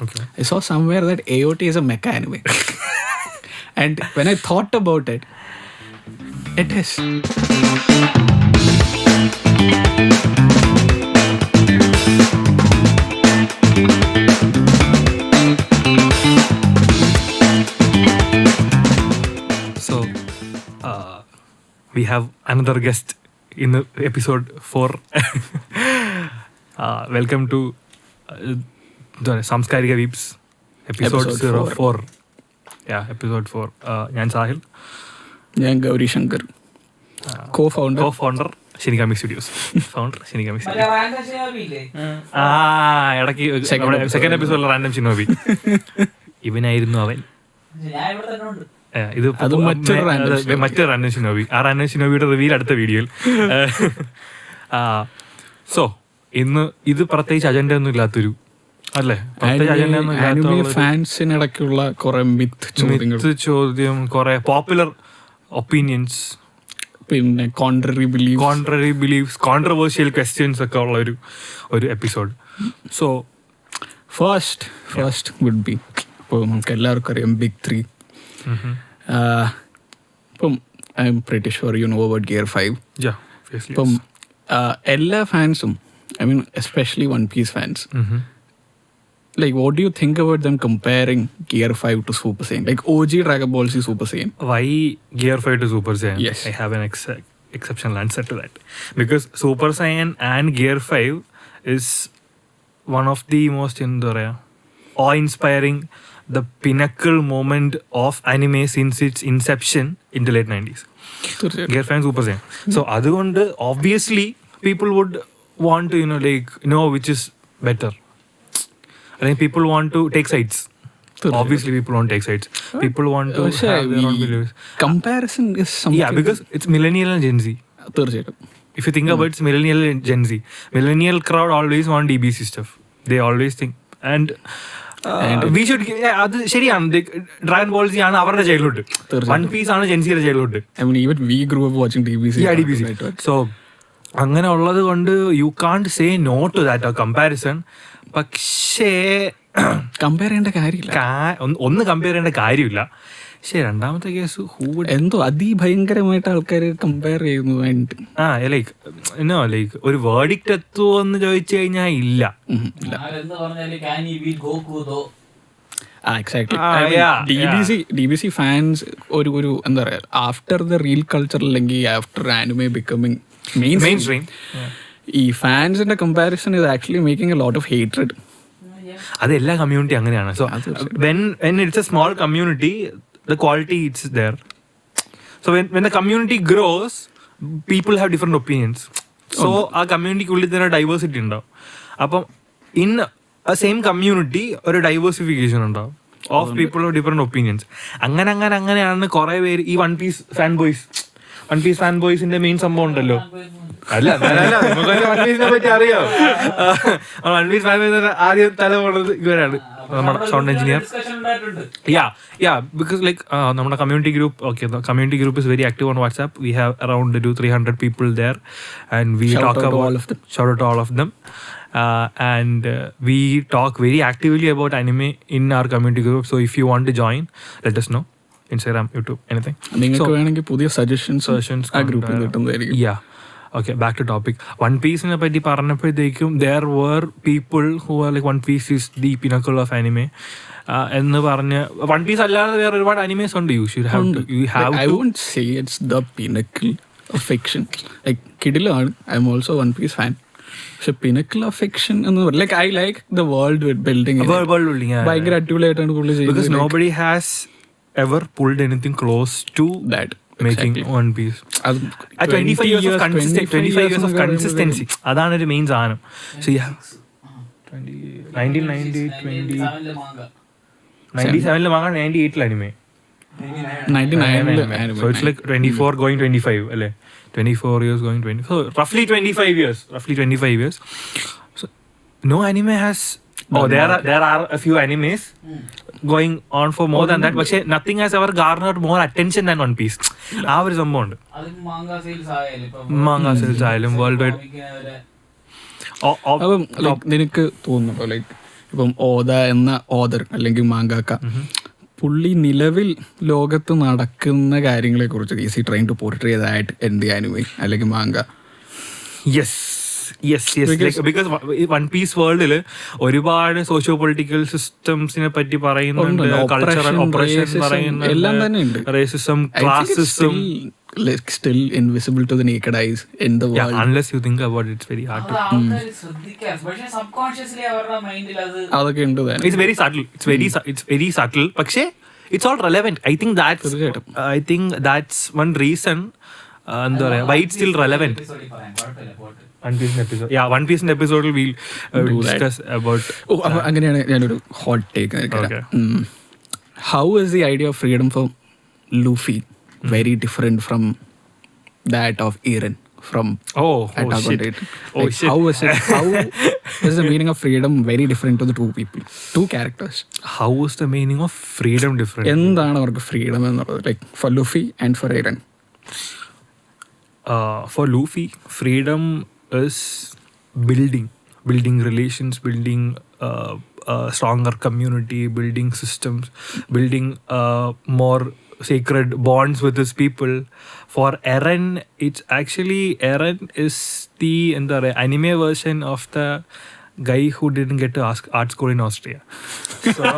Okay. I saw somewhere that AOT is a mecha anime. And when I thought about it, it is. So, we have another guest in episode 4. Welcome to Samskarika Weebs, episode 04. Yeah, episode 4. ഞാൻ സാഹിൽ, ഞാൻ Gauri Shankar, co-founder Shinigami studios, founder Shinigami studios. ഇടയ്ക്ക് second എപ്പിസോഡിൽ random shinobi ഇവനായിരുന്നു അവൻ. ഇത് മറ്റൊരു random shinobi. ആ random ഷിനോബിയുടെ reveal അടുത്ത വീഡിയോയിൽ. സോ ഇന്ന് ഇത് പ്രത്യേകിച്ച് അജണ്ട ഒന്നും ഇല്ലാത്തൊരു അല്ലേ, ഫാൻസിനിടയ്ക്കുള്ള കുറെ മിത്ത് ചോദ്യം, കുറെ പോപ്പുലർ ഒപ്പീനിയൻസ്, പിന്നെ കോൺട്രറി ബിലീഫ്സ്, കോൺട്രവേഴ്ഷ്യൽ ക്വസ്റ്റ്യൻസ് ഒക്കെ ഉള്ള ഒരു episode. So first would be, ഇപ്പോൾ നമുക്ക് എല്ലാവർക്കും അറിയാം ബിഗ് 3. ഇപ്പം I'm pretty sure you know about gear 5. ഇപ്പം എല്ലാ ഫാൻസും, I mean especially One Piece fans, like what do you think about them comparing Gear 5 to Super Saiyan, like OG Dragon Ball Z Super Saiyan? Why Gear 5 to Super Saiyan? Yes, I have an exceptional answer to that, because Super Saiyan and Gear 5 is one of the most awe-inspiring, the pinnacle moment of anime since its inception in the late 90s. Gear 5 and Super Saiyan. So adukonde obviously people would want to know which is better. I think people want to take sides. Obviously, people want to take sides. People want to have their own beliefs. Comparison is something. Yeah, because it's millennial and Gen Z. If you think about it, it's millennial and Gen Z. Millennial crowd always want DBC stuff. They always think. And we should... അത് ശരിയാണ്. Dragon Ball Z ആണ് അവരുടെ childhood. One Piece ആണ് Gen Zയുടെ childhood. I mean, even we grew up watching DBC. Yeah, DBC. So, അങ്ങനെ ഉള്ളത് കൊണ്ട് you can't say no to that comparison. പക്ഷേ കമ്പയർ ചെയ്യേണ്ട കാര്യമില്ല, ഒന്ന് കമ്പയർ ചെയ്യേണ്ട കാര്യമില്ല. പക്ഷേ രണ്ടാമത്തെ കേസ് എന്തോ അതിഭയങ്കരമായിട്ട് ആൾക്കാർ കമ്പയർ ചെയ്യുന്നു. ലൈക്ക് ഒരു വേർഡിക്റ്റ് എത്തുമോ എന്ന് ചോദിച്ചു കഴിഞ്ഞാൽ ഇല്ല. DBC ഫാൻസ് ഒരു എന്താ പറയാ, ആഫ്റ്റർ ദ റീൽ കൾച്ചർ അല്ലെങ്കിൽ after anime becoming mainstream, ഈ ഫാൻസിന്റെ comparison is actually making a lot of hatred. അത് എല്ലാ കമ്മ്യൂണിറ്റി അങ്ങനെയാണ്. So when it's a small community, the quality it's there. So when the community grows, people have different opinions. So ആ കമ്മ്യൂണിറ്റിക്കുള്ളിൽ തന്നെ diversity ഉണ്ടാവും. അപ്പം in a same community ഒരു diversification ഉണ്ടാവും of people of different opinions. അങ്ങനെയാണ് കുറെ പേര് ഈ വൺ പീസ് ഫാൻ ബോയ്സിന്റെ മെയിൻ സംഭവം ഉണ്ടല്ലോ. അല്ല വൺ പീസിനെ പറ്റി അറിയാം. വൺ പീസ് ഫാൻ ബോയ്സ് ആദ്യം തല പോണത് ഇവരാണ്, നമ്മുടെ സൗണ്ട് എഞ്ചിനീയർ. ബിക്കോസ് ലൈക്ക് നമ്മുടെ community group, okay, the community group is very active on WhatsApp. We have around 300 people there, and we talk about all of them. Shout out to all of them. And we talk very actively about anime in our community group. So if you want to join, let us know. Instagram, YouTube, anything. നിങ്ങൾക്ക് വേണമെങ്കിൽ പുതിയ suggestions ആ ഗ്രൂപ്പിൽ കിട്ടുന്നതായിരിക്കും. Yeah. Okay, back to topic. One Piece നെ പറ്റി പറഞ്ഞപ്പോഴത്തേക്കും there were people who were like One Piece is the pinnacle of anime എന്ന് പറഞ്ഞ്. One Piece അല്ലാതെ വേറെ ഒരുപാട് അനിമേസ് ഉണ്ട്. You have I won't say it's the pinnacle of fiction. Like കിടിലാണ്, I'm also One Piece fan. പക്ഷെ pinnacle of fiction എന്ന് പറഞ്ഞാൽ like I like the world building. ഭയങ്കര അടിപൊളിയായിട്ടാണ് പുള്ളി ചെയ്യുന്നത്. Because nobody has ever pulled anything close to that. Making One Piece. 25 years of consistency. അതാണ് ഒരു main സാധനം. So yeah, 1997 മാങ്ങ 98 anime, 99 so it's like 24 going 25 അല്ലേ, 24 years going 20, so roughly 25 years. So no anime has there are a few animes going on for more than that, പക്ഷേ nothing has ever garnered more attention than One Piece. ആ ഒരു സംഭവം ഉണ്ട്. മാങ്ങ sales ആയാലും world wide. നിനക്ക് തോന്നുന്നുണ്ടോ like ഇപ്പം ഓദ എന്ന ഓദർ അല്ലെങ്കിൽ മാങ്കാക്ക, പുള്ളി നിലവിൽ ലോകത്ത് നടക്കുന്ന കാര്യങ്ങളെക്കുറിച്ച് is he trying to portray that in the anime അല്ലെങ്കിൽ മാങ്ക? ബിക്കോസ് വൺ പീസ് വേൾഡിൽ ഒരുപാട് സോഷ്യോ പൊളിറ്റിക്കൽ സിസ്റ്റംസിനെ പറ്റി പറയുന്നുണ്ട്, കൾച്ചറൽ ഓപ്പറേഷൻ എല്ലാം തന്നെ ഉണ്ട്. Racism, classicism still invisible to the naked eyes in the world. Unless you think about it, it's very hard to അതൊക്കെ ഉണ്ട്. It's very subtle. It's very subtle. പക്ഷേ it's all relevant. I think that's one reason എന്താ പറയാ why it's still relevant. One Piece episode we'll discuss about. അങ്ങനെയാണ് ഞാനൊരു hot take. How is the idea of freedom for Luffy very different from that of Eren from Attack on Titan? How is the meaning of freedom very different to the two characters? How is the meaning of freedom different? എന്താണ് അവർക്ക് freedom എന്നുള്ളത്, like for Luffy and for Eren? For Luffy, freedom is building relations, building a stronger community, building systems, building more sacred bonds with his people. For Eren, it's actually Eren is the anime version of the guy who didn't get to art school in Austria. So,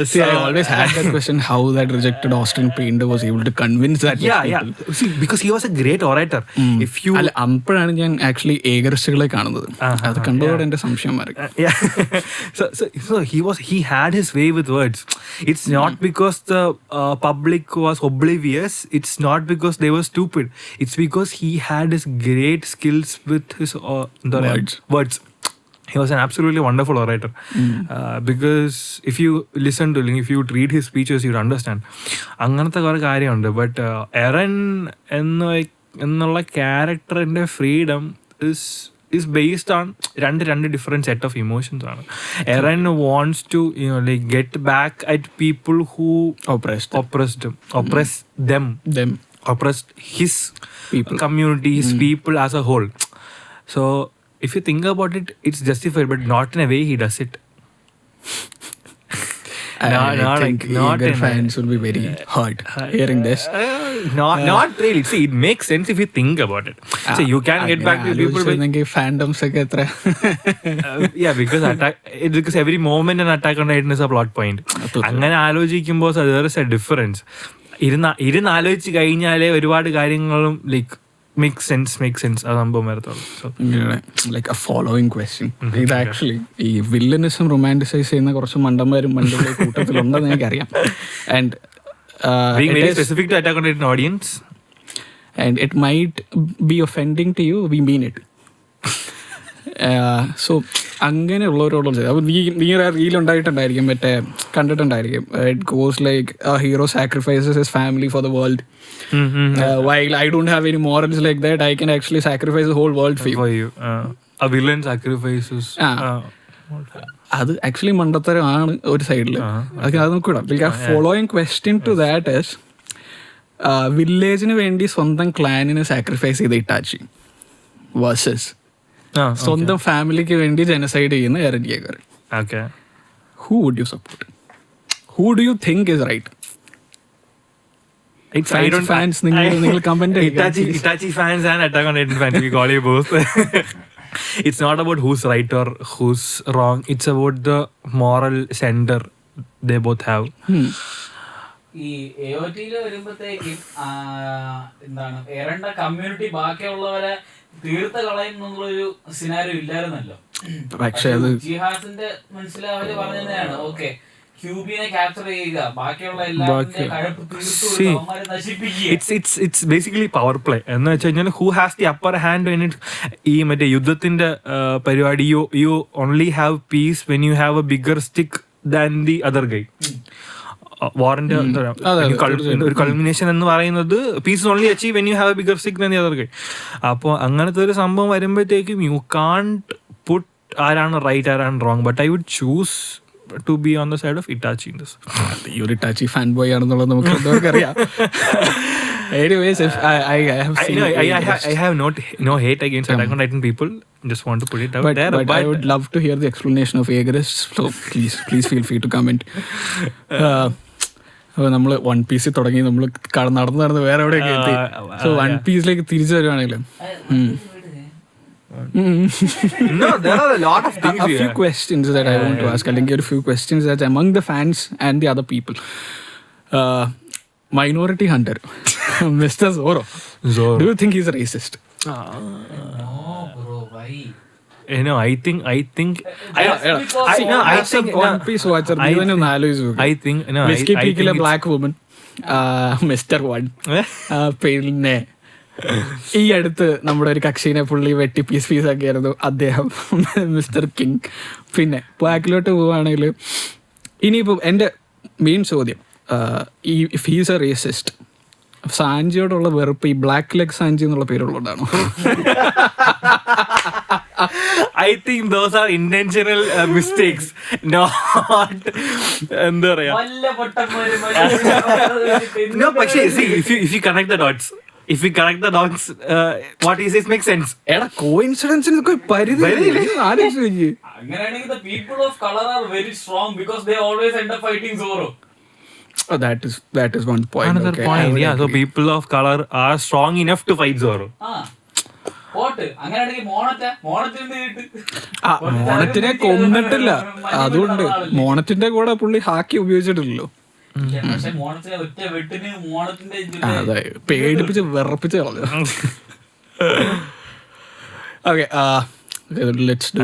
see, I always had that question, how that rejected Austrian painter was able to convince that people. See, because he was a great orator. If you അപ്പോഴാണ് ഞാൻ actually ഏകർഷികളെ കാണുന്നത്. അത് കണ്ടതോടെ എന്റെ സംശയം മാറി. So he had his way with words. It's not because the public was oblivious. It's not because they were stupid. It's because he had his great skills with his words. He was an absolutely wonderful orator. Because if you read his speeches, you'd understand. അങ്ങനത്തെ കുറെ കാര്യമുണ്ട്. But Aaron എന്നുള്ള ക്യാരക്ടറിന്റെ freedom is based on രണ്ട് different set of emotions. Eren wants to get back at people who oppressed them, oppressed his people, community, his people as a whole. So if you think about it, it's justified, but not in a way he does it. I think fans will be very hurt hearing this. Not really. See, it makes sense if you think about it. So you can get back to people with fandoms ഒക്കെ എത്ര because every moment an Attack on Titan is a plot point. അങ്ങനെ ആലോചിക്കുമ്പോൾ there is a difference. ഇരുന്ന് ആലോചിച്ച് കഴിഞ്ഞാലേ ഒരുപാട് കാര്യങ്ങളും like makes sense അത് സംഭവം വരത്തുള്ളൂ. ലൈക്ക് എ ഫോളോയിങ് ക്വസ്റ്റ്യൻ, ഇത് ആക്ച്വലി ഈ വില്ലനിസം റൊമാൻറ്റിസൈസ് ചെയ്യുന്ന കുറച്ച് മണ്ടന്മാരും മണ്ടകളുടെ കൂട്ടത്തിലുണ്ടെന്ന് എനിക്കറിയാം. And being very specific to Attack on Titan audience, and it might be offending to you, we mean it. So അങ്ങനെയുള്ളവരോട് അപ്പോൾ നീ റീൽ ഉണ്ടായിട്ടുണ്ടായിരിക്കും, മറ്റേ കണ്ടിട്ടുണ്ടായിരിക്കും. It goes like a hero sacrifices his family for the world. While I don't have any morals like that, I can actually sacrifice the whole world for you. A villain sacrifices. അത് actually മണ്ടത്തരമാണ് ഒരു സൈഡിൽ. അത് നോക്കൂടാ. Following question to that is, വില്ലേജിന് വേണ്ടി സ്വന്തം ക്ലാനിനെ സാക്രിഫൈസ് ചെയ്ത ഇറ്റാച്ചി വേഴ്സസ് സ്വന്തം ഫാമിലിക്ക് വേണ്ടി ജനസൈഡ് ചെയ്യുന്ന Eren Jaeger. Who would you support? Who do you think is right? Fans, നിങ്ങൾ comment Itachi fans and Attack on Titan fans, we call you both. It's not about who's right or who's wrong. It's about the moral center they both have. ഈ AOTയിൽ വരുമ്പോഴത്തേക്കും എന്താണ് എറണ്ട community ബാക്കിയുള്ളവരെ തീർത്ത് കളയുന്നുള്ളൊരു scenario ഇല്ലായിരുന്നല്ലോ. പക്ഷേ അത് ജിഹാസിന്റെ മനസ്സിൽ അവര് പറഞ്ഞതാണ്, ഓക്കെ ക്യൂബിനെ ക്യാപ്ചർ ചെയ്യുക, ബാക്കിയുള്ള എല്ലാവരുടെ കഴപ്പ് തീർത്തു നശിപ്പിക്കുക. It's basically power play എന്ന് വെച്ച് കഴിഞ്ഞാൽ who has the upper hand when it ഈ മറ്റേ യുദ്ധത്തിന്റെ പരിപാടി you only have peace when you have a bigger stick than the other guy. വാറിന്റെ ഒരു കൾമിനേഷൻ എന്ന് പറയുന്നത് peace only achieve when you have a bigger stick than the other guy. അപ്പോൾ അങ്ങനത്തെ ഒരു സംഭവം വരുമ്പോഴത്തേക്കും യു കാൺട്ട് പുട്ട് ആരാണ് റൈറ്റ് ആരാണ് wrong, but I would choose to be on the side of Itachi in this. ഈ ഒരു ഇറ്റാച്ചി ഫാൻ ബോയ് ആണെന്നുള്ളത് നമുക്ക് അറിയാം. Anyways, if I have seen I have no hate against Attack on Titan people. Just want to put it out there. But I would love to hear the explanation of Aegis. So please feel free to comment. അപ്പോൾ നമ്മൾ one piece തുടങ്ങി നമ്മൾ നടന്ന് വേറെ എവിടെയൊക്കെ എത്തി. So one പീസിലേക്ക് തിരിച്ചു വരുവാണെങ്കിലും No, there are a lot of things a few questions that I want to ask. അല്ലെങ്കിൽ ഒരു few questions that among the fans and the other people. Minority Hunter, Mr. Zoro. Do you think he's a racist? No, bro, why? I think One Piece watcher. I think Whiskey Peakile black woman, Mr. One. പിന്നെ ഈ അടുത്ത് നമ്മുടെ ഒരു കക്ഷിനെ പുള്ളി വെട്ടി piece ആക്കിയായിരുന്നു അദ്ദേഹം, mister king. പിന്നെ ബാക്കിലോട്ട് പോവുകയാണെങ്കിൽ ഇനിയിപ്പോൾ എൻ്റെ മെയിൻ ചോദ്യം, ഇഫ് ഹീസ് എ റേസിസ്റ്റ്, സാഞ്ചിയോടുള്ള വെറുപ്പ് ഈ ബ്ലാക്ക് ലെഗ് സാഞ്ചി എന്നുള്ള പേരുള്ളതാണോ? I think those are intentional mistakes, not എന്താ പറയാ. No, പക്ഷേ if you connect the dots, what he says makes sense. എടാ കോയിൻസിഡൻസിനൊക്കെ പരിധി ആലോചിച്ച്. അങ്ങനെയാണെങ്കിൽ the people of color are very strong because they always end up fighting Zoro. Oh, that is one point. Another point, yeah. So people of color are strong enough to fight Zoro. മോണറ്റിനെ കൊന്നിട്ടില്ല, അതുകൊണ്ട് മോണറ്റിന്റെ കൂടെ പുള്ളി ഹാക്കി ഉപയോഗിച്ചിട്ടില്ലല്ലോ. അതെ, പേടിപ്പിച്ച് വിറപ്പിച്ച് കളഞ്ഞു. Okay, let's do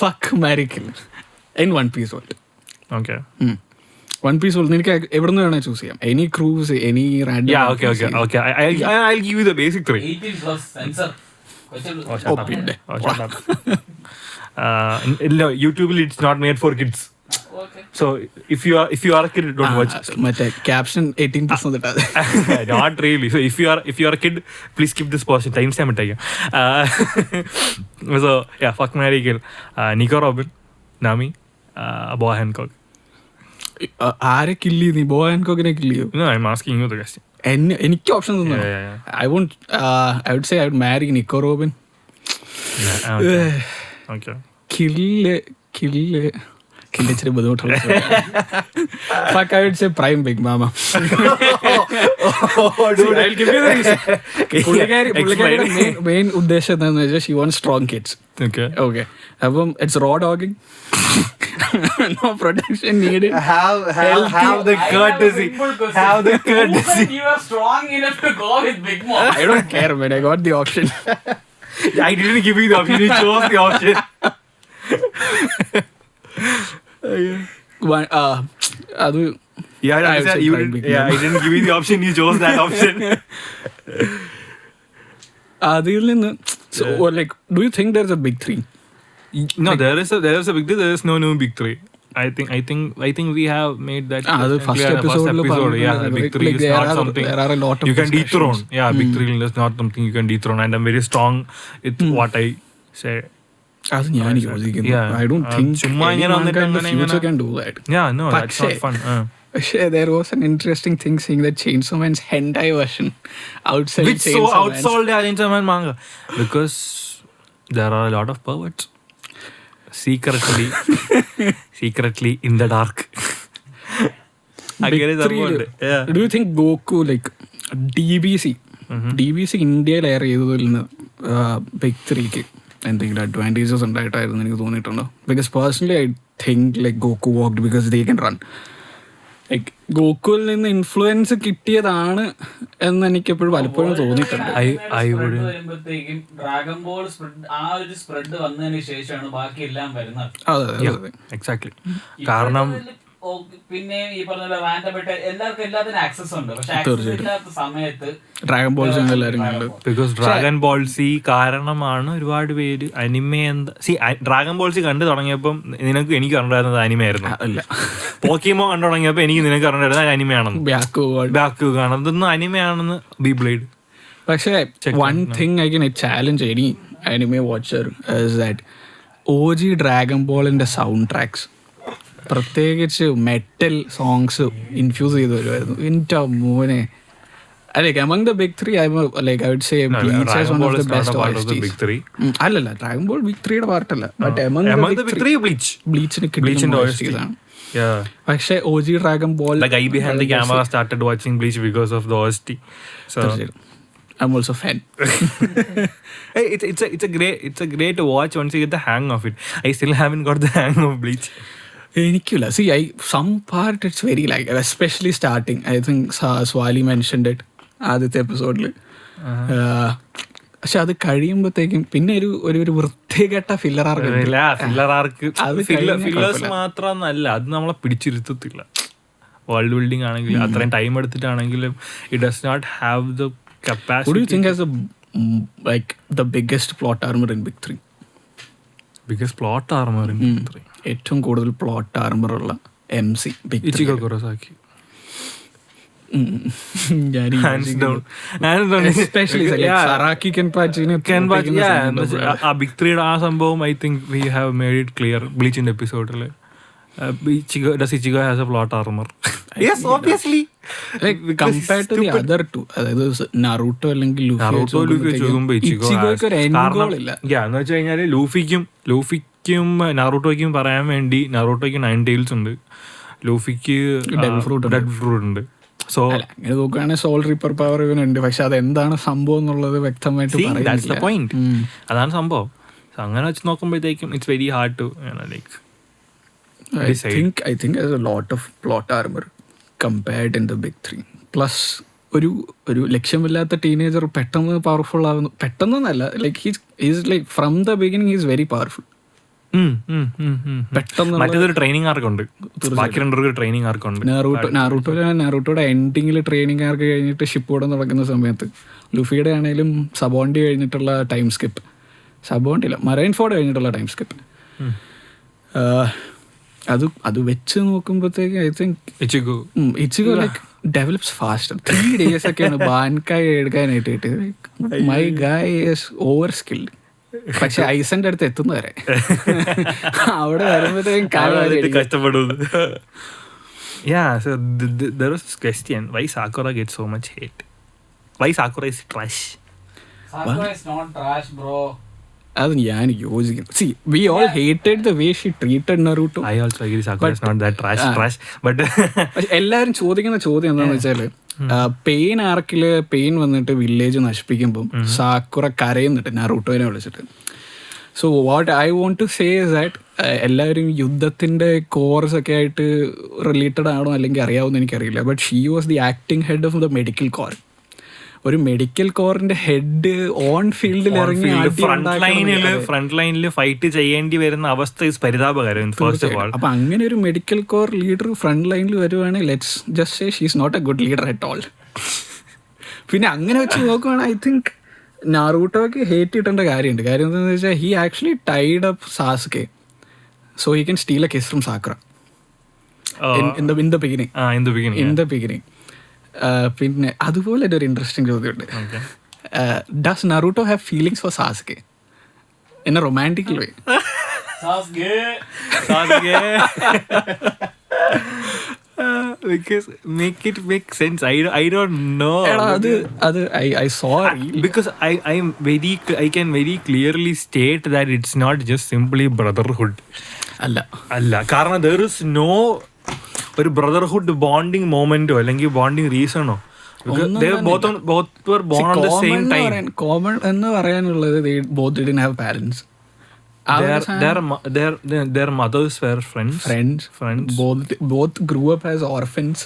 fuck, marry, kill in One Piece world. Okay. One Piece world നിനക്ക് എവിടെ നിന്ന് വേണേ ചൂസ് ചെയ്യാം. Any cruise, any random. Yeah, okay. I'll give you the basic 3. 18+ censor. Shut up. YouTube, it's not made for kids. Okay. So if you are a kid, don't watch it. മറ്റേ caption 18% ഇട്ടാതെ. Not really. So if you are a kid, please skip this portion. Time stamp it. So yeah, fuck, marry, kill. Nico Robin, Nami, Boa Hancock. ആരെ kill ചെയ്തു? ബോ ഹാൻകോക്കിനെ kill ചെയ്തു? No, I'm asking you the question. എനിക്ക് option തന്നു. I would say I would marry Nico Robin. Okay. Kill ഇച്ചിരി ബുദ്ധിമുട്ടുള്ള. Fuck, I would say Prime Big Mama. I'll give you the reason. പുള്ളിക്കാരിയുടെ main ഉദ്ദേശം എന്താണെന്ന് വെച്ചാൽ she wants strong kids. Okay. അപ്പം it's raw dogging. No protection needed. Have the courtesy. Have the courtesy. You are strong enough to go with Big Mom. I don't care, man. I got the option. I didn't give you the option. You chose the option. അത് I didn't give you the option. You chose that option. അതിൽ നിന്ന് like, do you think there's a big 3? No, there is a big 3. There is no big 3. I think we have made that. The first episode. Yeah, the big 3 is not something there are a lot of you can dethrone. Yeah, big 3 is not something you can dethrone, and I'm very strong with what I say. അത് ഞാൻ യോജിക്കുന്നു. Yeah. I don't think ചുമ്മാ ഇങ്ങനെ anyone in the വന്നിട്ട് future can do that. Yeah, no, that's not fun. പക്ഷേ there was an interesting thing saying that Chainsaw Man's hentai version outside Which so Chainsaw Man's. outsold the Chainsaw Man manga because there are a lot of perverts secretly in the dark. Big 3. Yeah. Do you think Goku, like DBC ഇന്ത്യയിൽ air ചെയ്തതിൽ നിന്ന് big 3ക്ക് എന്തെങ്കിലും advantages ഉണ്ടായിട്ടായിരുന്നു എനിക്ക് തോന്നിയിട്ടുണ്ടോ? Because personally I think like Goku walked because they can run. Like ഗോകുവിൽ നിന്ന് ഇൻഫ്ലുവൻസ് കിട്ടിയതാണ് എന്ന് എനിക്ക് എപ്പോഴും പലപ്പോഴും തോന്നിയിട്ടുണ്ട്. വരുമ്പോഴത്തേക്കും ഡ്രാഗൺ ബോൾ ആ ഒരു സ്പ്രെഡ് വന്നതിന് ശേഷമാണ് ബാക്കി എല്ലാം വരുന്നത്. അതെ, എക്സാക്ട്ലി. കാരണം പിന്നെ ഈ പറഞ്ഞ റാൻഡമായിട്ട് എല്ലാവർക്കും എല്ലാത്തിനും ആക്സസ് ഉണ്ട്. പക്ഷെ ആക്സസ് ഇല്ലാത്ത സമയത്ത് ഡ്രാഗൺ ബോൾ എല്ലാവരും ബിക്കോസ് ഡ്രാഗൺ ബോൾ സി കാരണമാണ് ഒരുപാട് പേര് അനിമെ ഡ്രാഗൺ ബോൾ സി കണ്ടു തുടങ്ങിയപ്പം എനിക്ക് കണ്ടുണ്ടായിരുന്നത് അനിമയായിരുന്നു. പോക്കിമോ കണ്ടു തുടങ്ങിയപ്പോൾ നിനക്ക് കണ്ടുണ്ടായിരുന്നത് അനിമയാണെന്ന്. ബാക്ക് കാണും ഇതൊന്നും അനിമയാണെന്ന് ബി ബ്ലേഡ്. പക്ഷേ one thing I can challenge any anime watcher is that OG Dragon ബോളിന്റെ സൗണ്ട് ട്രാക്സ്, പ്രത്യേകിച്ച് മെറ്റൽ സോങ്സ് ഇൻഫ്യൂസ് ചെയ്ത് വരുമായിരുന്നു. എൻ്റെ മോനെ Like among the big three, I would say Bleach is one of the best OSTs. Big three. അല്ലല്ല Dragon Ball Big 3 part അല്ല. But among the big three, Bleachന് കിട്ടുന്ന OSTs ആണ്. പക്ഷേ OG Dragon Ball, the guy behind the camera started watching Bleach because of the OST. So I'm also fan. Hey, it's a great watch once you get the hang of it. I still haven't got the hang of Bleach. എനിക്കില്ല. See, some part it's very like, especially starting. I think Swali mentioned it ആദ്യത്തെ എപ്പിസോഡിൽ. പക്ഷെ അത് കഴിയുമ്പോഴത്തേക്കും പിന്നെ ഒരു വൃത്തികെട്ട filler fillers മാത്രമല്ല, അത് നമ്മളെ പിടിച്ചിരുത്തത്തില്ല. വേൾഡ് ബിൽഡിംഗ് ആണെങ്കിലും അത്രയും ടൈം എടുത്തിട്ടാണെങ്കിലും it does not have the capacity. What do you think has the biggest plot armor in Big 3? Biggest plot armor in Big 3? ഏറ്റവും കൂടുതൽ പ്ലോട്ട് ആർമർ ഉള്ള MC Big 3. Ichigo Kurosaki. Hands down. Especially Saraki Kenpachi. ആ Big 3 ആ സംഭവം I think we have made it clear ബ്ലീച്ചിന്റെ എപ്പിസോഡിൽ. Does Ichigo has a plot armor? Yes, obviously. Like compared to the other two, അതായത് Naruto അല്ലെങ്കിൽ Luffy ഇച്ചിഗോയ്ക്ക് ഒരു end goal ഇല്ല. എന്ന് വെച്ച് കഴിഞ്ഞാൽ ലൂഫിക്കും നാറൂട്ടോയ്ക്കും പറയാൻ വേണ്ടി നാറൂട്ടോയ്ക്ക് 9 tails ഉണ്ട്, ലൂഫിക്ക് ഡെഡ് ഫ്രൂട്ട് ഉണ്ട്. സോ അങ്ങനെ നോക്കുകയാണെങ്കിൽ സോൾ റീപ്പർ പവർ ഇവനുണ്ട്, പക്ഷെ അത് എന്താണ് സംഭവം എന്നുള്ളത് വ്യക്തമായിട്ട് പറയുന്നില്ല. അതാണ് സംഭവം. അങ്ങനെ വെച്ച് നോക്കുമ്പോഴത്തേക്കും it's very hard to like I think there's a lot of plot armor compared in the Big 3. Plus ഒരു ലക്ഷ്യമില്ലാത്ത ടീനേജർ പെട്ടെന്ന് പവർഫുൾ ആവുന്നു. പെട്ടെന്നല്ല, like he's like from the beginning he's very powerful. പെട്ടെന്ന് മറ്റേതൊരു ട്രെയിനിങ് ആർക്കുണ്ട്, ബാക്കി രണ്ടൊരു ട്രെയിനിങ് ആർക്കുണ്ട്. നാറൂട്ടോയുടെ എൻഡിങ്ങിൽ ട്രെയിനിങ് ആർക്ക് കഴിഞ്ഞിട്ട് ship ഓടാൻ നടക്കുന്ന സമയത്ത്, ലുഫിയുടെ ആണെങ്കിലും സബോണ്ടി കഴിഞ്ഞിട്ടുള്ള ടൈം സ്കിപ്പ്, സബോണ്ടില്ല മറൈൻ ഫോർഡ് കഴിഞ്ഞിട്ടുള്ള ടൈം സ്കിപ്പ്, അത് വെച്ച് നോക്കുമ്പോഴത്തേക്ക് I think Ichigo like develops faster. 3 days ഒക്കെയാണ് ബാൻകായ് എടുക്കാനായിട്ട്. മൈ ഗായ് ഈസ് ഓവർ സ്കിൽഡ്. പക്ഷെ ഐസന്റെ അടുത്ത് എത്തുന്നവരെ അവിടെ വരുമ്പോഴത്തേക്കും കഷ്ടപ്പെടുന്നു. Yeah, so there was this question, why Sakura gets so much hate? Why Sakura is trash? Sakura is not trash, bro. അത് ഞാൻ യോജിക്കുന്നു. See, we all hated the way she treated Naruto. I also agree Sakura is not that trash, but എല്ലാവരും ചോദിക്കുന്ന ചോദ്യം എന്താണെന്ന് വെച്ചാൽ, Pain ആർക്കില് Pain വന്നിട്ട് വില്ലേജ് നശിപ്പിക്കുമ്പം സാക്കുറ കരയുന്നുണ്ട് നറൂട്ടോനെ വിളിച്ചിട്ട്. So what I want to say is that എല്ലാവരും യുദ്ധത്തിൻ്റെ കോർസ് ഒക്കെ ആയിട്ട് റിലേറ്റഡ് ആണോ അല്ലെങ്കിൽ അറിയാവുന്ന എനിക്കറിയില്ല, but she was the acting head of the medical core. ഒരു മെഡിക്കൽ കോറിന്റെ ഹെഡ് ഓൺ ഫീൽഡിൽ ഇറങ്ങി ഫ്രണ്ട് ലൈനിൽ ഫൈറ്റ് ചെയ്യേണ്ടി വരുന്ന അവസ്ഥ പരിതാപകരം. അപ്പൊ അങ്ങനെ ഒരു മെഡിക്കൽ കോർ ലീഡർ ഫ്രണ്ട് ലൈനിൽ വരുവാണെങ്കിൽ let's just say she is not a good leader at all. പിന്നെ അങ്ങനെ വെച്ച് നോക്കുവാണെങ്കിൽ ഐ തിങ്ക് നാറൂട്ടോക്ക് ഹേറ്റ് കിട്ടേണ്ട കാര്യമുണ്ട്. കാര്യം എന്താണെന്ന് വെച്ചാൽ he actually tied up Sasuke so he can steal a kiss from Sakura in the beginning. പിന്നെ അതുപോലെ ഒരു ഇൻട്രസ്റ്റിംഗ് ചോദ്യമുണ്ട്. Does Naruto have feelings for Sasuke in a romantic way? Because make it make sense. I don't know. I saw because I can very clearly state that it's not just simply brotherhood. അല്ല കാരണം there is no ഒരു brotherhood bonding മൊമെന്റോ അല്ലെങ്കിൽ bonding റീസണോ. both were born on the same time. Common എന്ന് പറയാനുള്ളത് both didn't have parents. Their mothers were friends. Both grew up as orphans.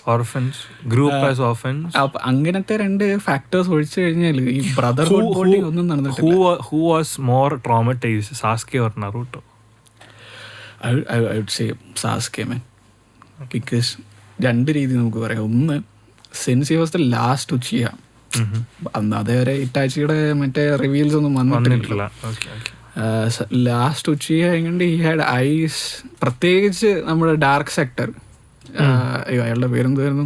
അപ്പൊ അങ്ങനത്തെ രണ്ട് ഫാക്ടേഴ്സ് ഒഴിച്ചു കഴിഞ്ഞാൽ ഈ ബ്രദർഹുഡ് ബോണ്ടിങ് ഒന്നും നടന്നിട്ടില്ല. Who was more traumatized, Sasuke or Naruto? I would say Sasuke, man. Because രണ്ട് രീതി നമുക്ക് പറയാം. ഒന്ന്, since he was the last ഉച്ചിഹ, അന്ന് അതേവരെ ഇറ്റാച്ചിയുടെ മറ്റേ റിവീൽസ് ഒന്നും വന്നിട്ടില്ല. ലാസ്റ്റ് ഉച്ചിഹ എങ്ങനെ ഹി ഹാഡ് ഐസ്, പ്രത്യേകിച്ച് നമ്മുടെ ഡാർക്ക് സെക്ടർ, അയാളുടെ പേരെന്തായിരുന്നു,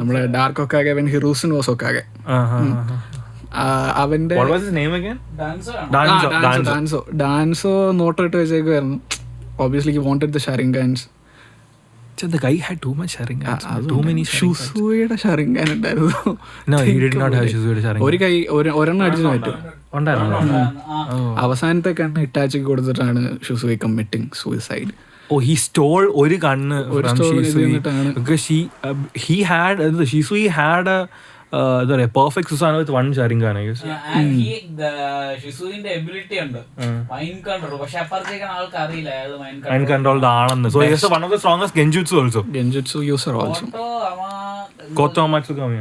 നമ്മുടെ ഡാർക്ക് ഒക്കാകെ അവൻ ഹിറൂസിൻ വാസ് ഒക്കാകെ, അവന്റെ ഡാൻസോ നോട്ട് ഇട്ട് വെച്ചേക്കുമായിരുന്നു. Obviously he wanted the Sharingans. The guy had too much Sharingan. Too many ഷുസൂയുടെ ഷറിങ്കാൻ ഉണ്ടായിരുന്നു. No, he did not have Shizue Sharingan. ഒരു കൈ ഒരെണ്ണം അടിച്ചു പറ്റും. അവസാനത്തെ കണ്ണ് ഇറ്റാച്ചിക്ക് കൊടുത്തിട്ടാണ് Shisui committing suicide. Oh, he stole ഒരു കണ്ണ് from Shisui because Shisui had a perfect Susanoo with one Sharingan, I guess. And ഷിസുവിന്റെ എബിലിറ്റി ഉണ്ട് മൈൻഡ് കൺട്രോൾ. പക്ഷെ അപ്പുറത്തേക്കാണ് ആൾക്ക് അറിയില്ല Mind control ആണെന്ന്. So he is one of the strongest genjutsu also. Genjutsu user also. Goutham Matsukami.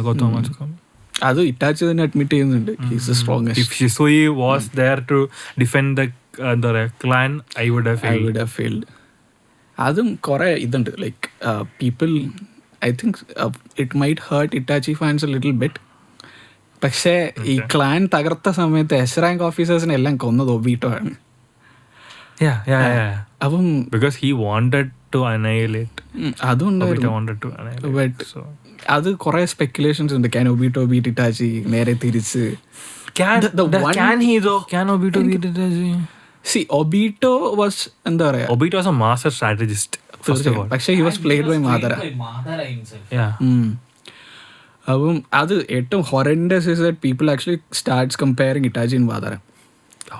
Goutham Matsukami. അത് Itachi തന്നെ admit ചെയ്യുന്നുണ്ട്. He's the strongest. If Shisui was there to defend the clan, I would have failed. അതും കുറെ ഇതുണ്ട്. Like people I think it might hurt Itachi fans a little bit. പക്ഷേ ഈ clan തകർത്ത സമയത്ത് എസ് റാങ്ക് ഓഫീസേഴ്സിനെ എല്ലാം കൊന്നത് ഒബീട്ടോ ആണ്. അപ്പം because he wanted to annihilate. അതുണ്ടായിരുന്നു. ബട്ട് അത് കുറെ സ്പെക്കുലേഷൻസ് ഉണ്ട്. Can Obito beat Itachi? നേരെ തിരിച്ച് Can Obito beat Itachi? See, Obito was എന്താ പറയാ, Obito was a master strategist first of all. പക്ഷേ he was played by Madara. അപ്പം അത് ഏറ്റവും horrendous is that people actually starts comparing Itachi and Madara.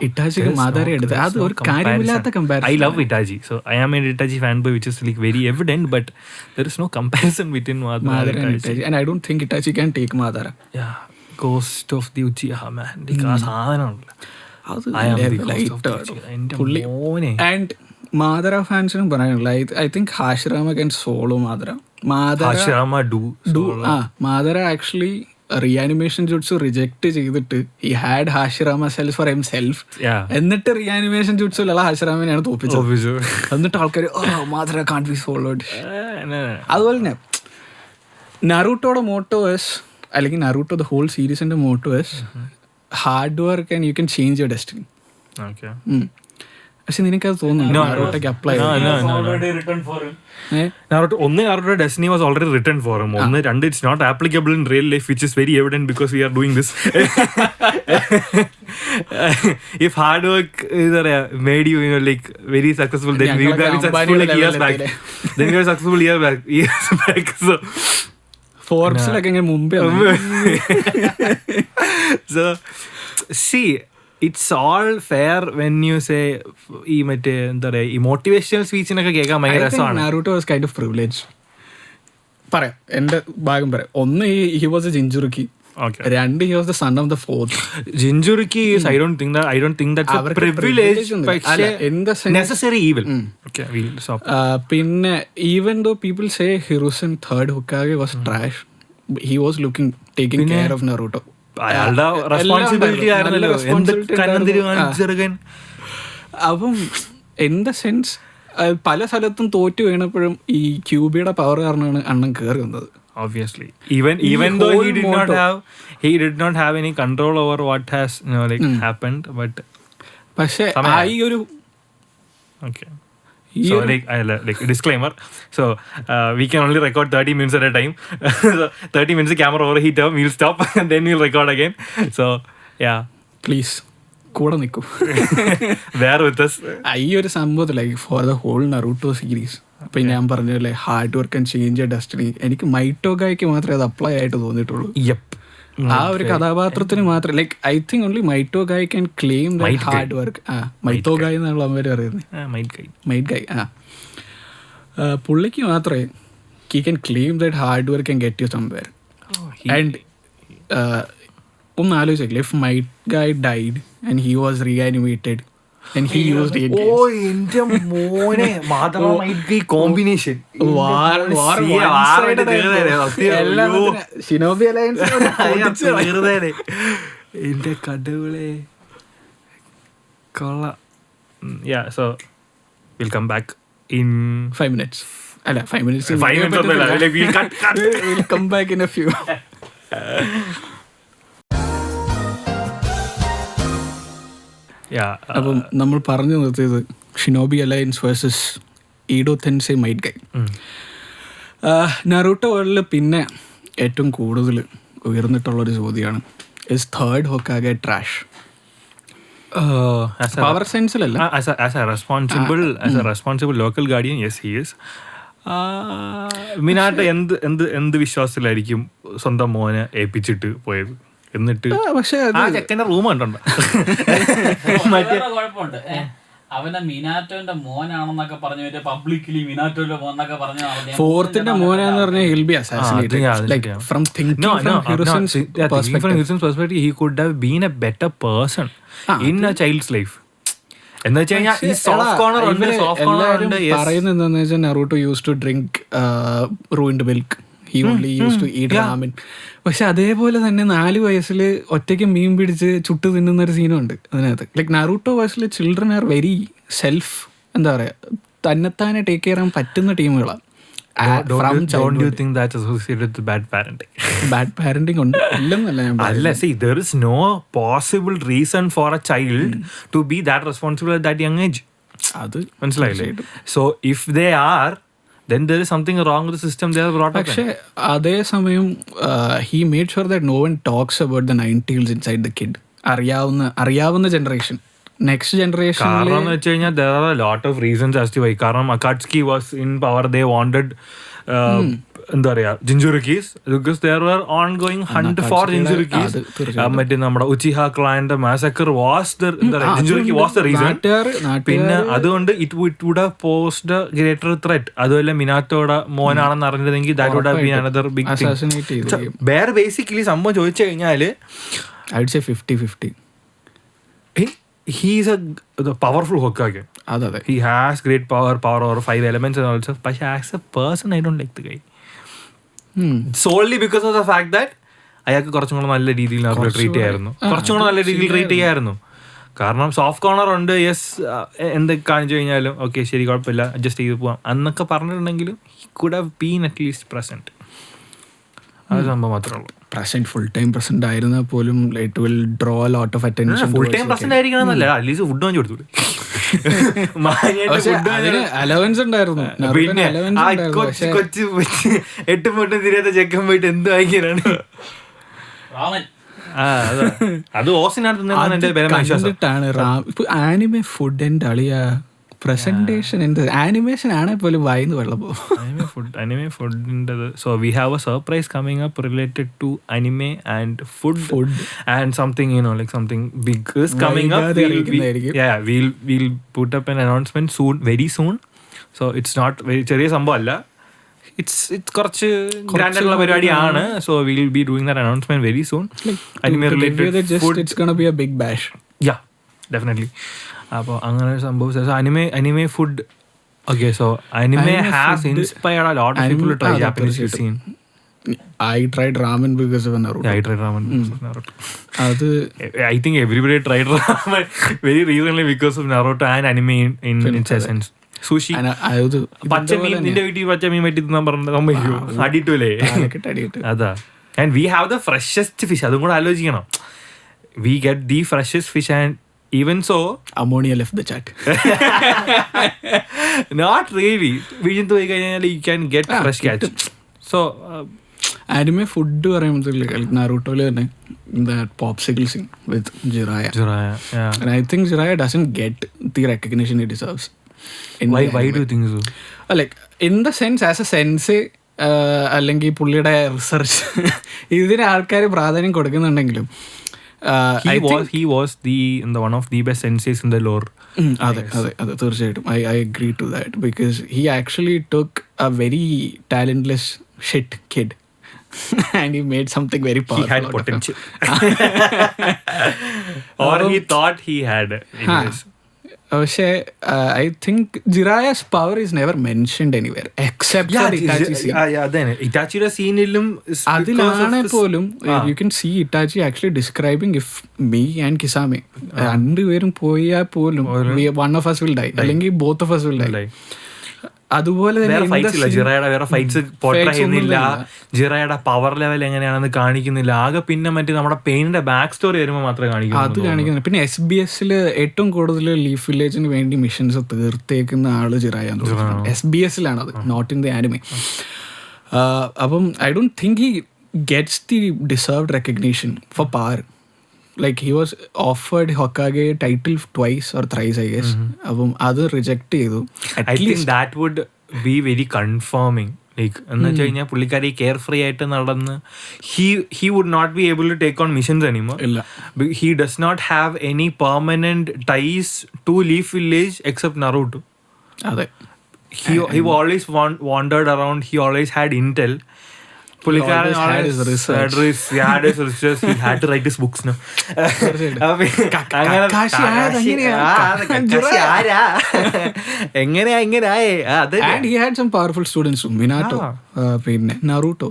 ഇറ്റാച്ചിക്ക് Madara എടുത്ത് അത് ഒരു കാര്യമില്ലാത്ത comparison. I love Itachi, so I am an Itachi fanboy, which is like very evident, but there is no comparison between Madara and Itachi. And I don't think Itachi can take Madara. Yeah, ghost of the Uchiha, man. Like ആ സാധനമുണ്ടല്ലോ. I am the ghost of the Uchiha. എൻ്റെ മോനെ. And Madara ഫാൻസിനും പറയാനുള്ള I think Hashirama can solo Madara. Madara actually reanimation jutsu reject ചെയ്തിട്ട് ഈ had Hashirama self for himself. എന്നിട്ട് reanimation ജുട്സുള്ള ഹാഷിറാമനെയാണ് തോപ്പിച്ചത്. എന്നിട്ട് ആൾക്കാർ മാദര കാൺട്ട് ബി സോളോഡ്. അതുപോലെ തന്നെ നറൂട്ടോയുടെ മോട്ടോ എസ്, അല്ലെങ്കിൽ നറൂട്ടോ ദ ഹോൾ സീരീസിന്റെ motto is hard work and you can change your destiny. പക്ഷെ നിനക്കത് തോന്നുന്നു നറൂട്ടോയ്ക്ക് apply Naruto destiny was already written for him. രണ്ട് it's not applicable in real life, which is very evident because we are doing this. If hard work made you like very successful, then we would have been successful like years back. Then we were successful years back. So ഫോർബ്സിലൊക്കെ ഇങ്ങനെ മുമ്പേ. So see, it's all fair when you say ഈ മറ്റേ എന്താ പറയാ ഈ motivational സ്പീച്ചിനൊക്കെ കേൾക്കാൻ ഭയങ്കര രസമാണ്. നാരുട്ടോ വാസ് കൈൻഡ് ഓഫ് പ്രിവിലേജ്. പറയാം, എന്റെ ഭാഗം പറയാം. ഒന്ന്, he was a Jinchuriki. രണ്ട്, he was the son of the fourth. Jinchuriki is I don't think that's a privilege, പക്ഷേ necessary evil. Okay, we'll stop. പിന്നെ even though people say Hiruzen third Hokage was trash, he was taking care of Naruto. അയാളുടെ responsibility ആയിരുന്നല്ലോ. അപ്പം in the sense പല സ്ഥലത്തും തോറ്റു വീണപ്പോഴും ഈ ക്യൂബിയുടെ power കാരണമാണ് അണ്ണൻ കയറി വന്നത്. Obviously, even though he did not have any control over what has happened, but പക്ഷെ ഈ ഒരു so like disclaimer, so we can only record 30 minutes at a time. So 30 minutes camera overheat, we'll stop and then we'll record again. So yeah, please കൂടെ നിൽക്കൂ. bear with us. ഈ ഒരു സംഭവത്തിൽ like for the whole Naruto series ഇപ്പം ഞാൻ പറഞ്ഞല്ലേ hard work and change your destiny, എനിക്ക് മൈറ്റോഗായ്ക്ക് മാത്രമേ അത് അപ്ലൈ ആയിട്ട് തോന്നിയിട്ടുള്ളൂ. ആ ഒരു കഥാപാത്രത്തിന് മാത്രം like I think only Might Guy can claim that hard work. Might Guy എന്നുള്ള അവര് പറയുന്നത്, മൈറ്റ് ഗായ്. പുള്ളിക്ക് മാത്രമേ he can claim that hard work and get you somewhere. ആൻഡ് ഒന്ന് ആലോചിച്ചില്ലേ, if Might Guy died and he was reanimated and he used it. എന്റെ മോനെ മാധവ Might Guy combination shinobi alliance എന്റെ കടവുളെ കൊള്ള. Yeah, so we'll come back in 5 minutes. അല്ല 5 minutes. We'll come back in a few. അപ്പം നമ്മൾ പറഞ്ഞു നിർത്തിയത് shinobi alliance versus Edo Tensei Might Guy. Naruto വേൾഡിൽ പിന്നെ ഏറ്റവും കൂടുതൽ ഉയർന്നിട്ടുള്ളൊരു ചോദ്യമാണ്, is third Hokage trash? Power സെൻസിലല്ല, as a responsible local guardian, yes he is. Minato എന്ത് വിശ്വാസത്തിലായിരിക്കും സ്വന്തം മോനെ ഏൽപ്പിച്ചിട്ട് പോയത്? എന്നിട്ട് പക്ഷെ ആ ചെക്കൻ്റെ റൂം കണ്ടോ? കുഴപ്പമുണ്ട്. അവനെ മിനാറ്റോന്റെ മോനാണെന്നൊക്കെ പറഞ്ഞു, പബ്ലിക്കലി മിനാറ്റോന്റെ മോനൊക്കെ പറഞ്ഞു. ഫോർത്തിന്റെ മോനാന്ന് പറഞ്ഞാൽ he'll be assassinated. Like from thinking from Hiruzen's perspective, he could have been a better person in a child's life. എന്ന് വെച്ച് കഴിഞ്ഞാൽ ഈ സോഫ്റ്റ് കോർണർ ഉണ്ട്. എല്ലാവരും പറയുന്നത് എന്താണെന്ന് വെച്ചാൽ Naruto used to drink ruined milk. He only used to eat ramen. പക്ഷെ അതേപോലെ തന്നെ 4 വയസ്സിൽ ഒറ്റയ്ക്ക് മീൻ പിടിച്ച് ചുട്ട് തിന്നുന്ന ഒരു സീനും ഉണ്ട് അതിനകത്ത്. ലൈക്ക് നറൂട്ടോ വയസ്സിൽ ചിൽഡ്രൻ ആർ വെരി സെൽഫ്, എന്താ പറയാ, തന്നെത്താനെ ടേക്ക് കെയർ ചെയ്യാൻ പറ്റുന്ന ടീമുകളാണ്. Don't you think that's associated with bad parenting? Bad parenting ഉണ്ട് ഇല്ലെന്നല്ല ഞാൻ പറയുന്നത്. See, there is no possible reason for a child to be that responsible at that young age. അത് മനസ്സിലായില്ലേ? So if they are, then there is something wrong with the system they have brought up. പക്ഷേ അതേ സമയം he made sure that no one talks about the 90s inside the kid. അറിയാവുന്ന generation, next generation. കാരണം എന്ന് വെച്ച് കഴിഞ്ഞാൽ there are a lot of reasons as to why. കാരണം Akatsuki was in power, they wanted എന്താ പറയാ Jinchurikis, because there were ongoing hunt for Jinchurikis. മറ്റേ നമ്മുടെ ഉച്ചിഹ ക്ലാന്റെ മാസക്കർ was the Jinchuriki was the reason. പിന്നെ അതുകൊണ്ട് it would have posed a greater threat. അതുമല്ല മിനാറ്റോടെ മോനാണെന്ന് അറിഞ്ഞതെങ്കിൽ that would have been another big thing. വേറെ basically സംഭവം ചോദിച്ചു കഴിഞ്ഞാല് I would say 50-50. He is a powerful Hokage. അതെ, he has great power over 5 elements and also, but as a person I don't like the guy. Solely because of the fact that അയാൾക്ക് കുറച്ചും കൂടെ നല്ല രീതിയിൽ treat ചെയ്യായിരുന്നു. കാരണം soft corner ഉണ്ട്, yes, എന്തൊക്കെ കാണിച്ചു കഴിഞ്ഞാലും ഓക്കെ ശരി കുഴപ്പമില്ല അഡ്ജസ്റ്റ് ചെയ്ത് പോവാം എന്നൊക്കെ പറഞ്ഞിട്ടുണ്ടെങ്കിലും he could have been at least present. അത് സംഭവം മാത്രമേ ഉള്ളൂ. പ്രസന്റ് ഫുൾ ടൈം പ്രസന്റ് ആയിരുന്നാൽ പോലും it will draw a lot of attention. Full time present ആയിരിക്കണമെന്നല്ല, അറ്റ്ലീസ്റ്റ് ഫുഡ് വാങ്ങി കൊടുത്തു. അലവൻസ് ഉണ്ടായിരുന്നു. പിന്നെ കൊച്ചു 8 പൊട്ടും തിരിയാത്ത ചെക്കൻ പോയിട്ട് എന്ത് വാങ്ങിക്കാനാണ്? അത് ഓസിനകത്ത് എന്റെ വിശ്വാസം. ആനിമെ ഫുഡ് എന്റെ അളിയാ presentation in the animation ആണെ പോലും വായിന്ന് വെള്ളം പോകും. anime food indது. So we have a surprise coming up related to anime and food and something, you know, like something big is coming up. We'll put up an announcement soon, very soon. So it's not very ചെറിയ സംഭവം അല്ല, it's കുറച്ച് grand ആയിട്ടുള്ള പരിപാടിയാണ്. So we'll be doing that announcement very soon. Anime related food, it's going to be a big bash. Yeah, definitely. അപ്പോൾ അങ്ങനെ ഒരു സംഭവം. Anime food. Okay, so anime has inspired a lot of people to try Japanese cuisine. I tried ramen because of Naruto. Yeah, I tried ramen because of Naruto. അത് I think everybody tried ramen very recently because of Naruto and anime in its essence. Sushi, പച്ചമീൻ, നിന്റെ വീട്ടിൽ പച്ചമീൻ പറ്റി തിന്നാൻ പറഞ്ഞ സമ്മതിക്കോ? അടിയിട്ടൂലേ? അതാ. And we have the freshest fish. അതും കൂടെ ആലോചിക്കണം. We get the freshest fish and even so ammonia left the chat. Not really. Vision to you can get fresh catch. So anime food പറയുമ്പോൾ നാരുട്ടോയിൽ തന്നെ that popsicle scene with Jiraiya, yeah. And I think Jiraiya doesn't get the recognition he deserves. Why do you think so? Like in the sense as a sensei, അല്ലെങ്കിൽ പുള്ളിയുടെ research ഇതിന് ആൾക്കാർ പ്രാധാന്യം കൊടുക്കുന്നുണ്ടെങ്കിലും he was one of the best senseis in the lore. അതെ തീർച്ചയായിട്ടും. I agree to that because he actually took a very talentless shit kid and he made something very powerful. He had potential. Or he thought he had. പക്ഷേ I think Jiraiya's power is never mentioned anywhere except for Itachi scene. Itachiയുടെ സീനിലും അതിലാണെ പോലും you can see Itachi actually describing if me and Kisame രണ്ടുപേരും പോയാൽ പോലും one of us will die അല്ലെങ്കിൽ both of us will die. അതുപോലെ ജിറയുടെ fights portray ചെയ്യുന്നില്ല, ജിറയുടെ power level എങ്ങനെയാണെന്ന് കാണിക്കുന്നില്ല. ആകെ പിന്നെ മറ്റേ നമ്മുടെ പെയിനിന്റെ ബാക്ക് സ്റ്റോറി വരുമ്പോൾ മാത്രമേ കാണിക്കുന്നില്ല. പിന്നെ SBS ഏറ്റവും കൂടുതൽ ലീഫ് വില്ലേജിന് വേണ്ടി മിഷൻസ് തീർത്തേക്കുന്ന ആള് ജിറായാന്ന് തോന്നുന്നു. SBS അത്, നോട്ട് ഇൻ ദി ആനിമെ. അപ്പം I don't think he gets the deserved recognition for power. Like he was offered Hokage title twice or thrice, I guess. അപ്പം അത് റിജക്ട് ചെയ്തു. I think that would be very confirming. Like എന്ന് വെച്ച് കഴിഞ്ഞാൽ പുള്ളിക്കാരി care free ആയിട്ട് നടന്ന് he would not be able to take on missions anymore. He does not have any permanent ties to Leaf Village except Naruto. അതെ. He always wandered around. He always had intel. പുള്ളിക്കാരൻ had his research. he had his research. He had to write his books now. എങ്ങനെയായേ And he had some powerful students too. Minato, പിന്നെ Naruto.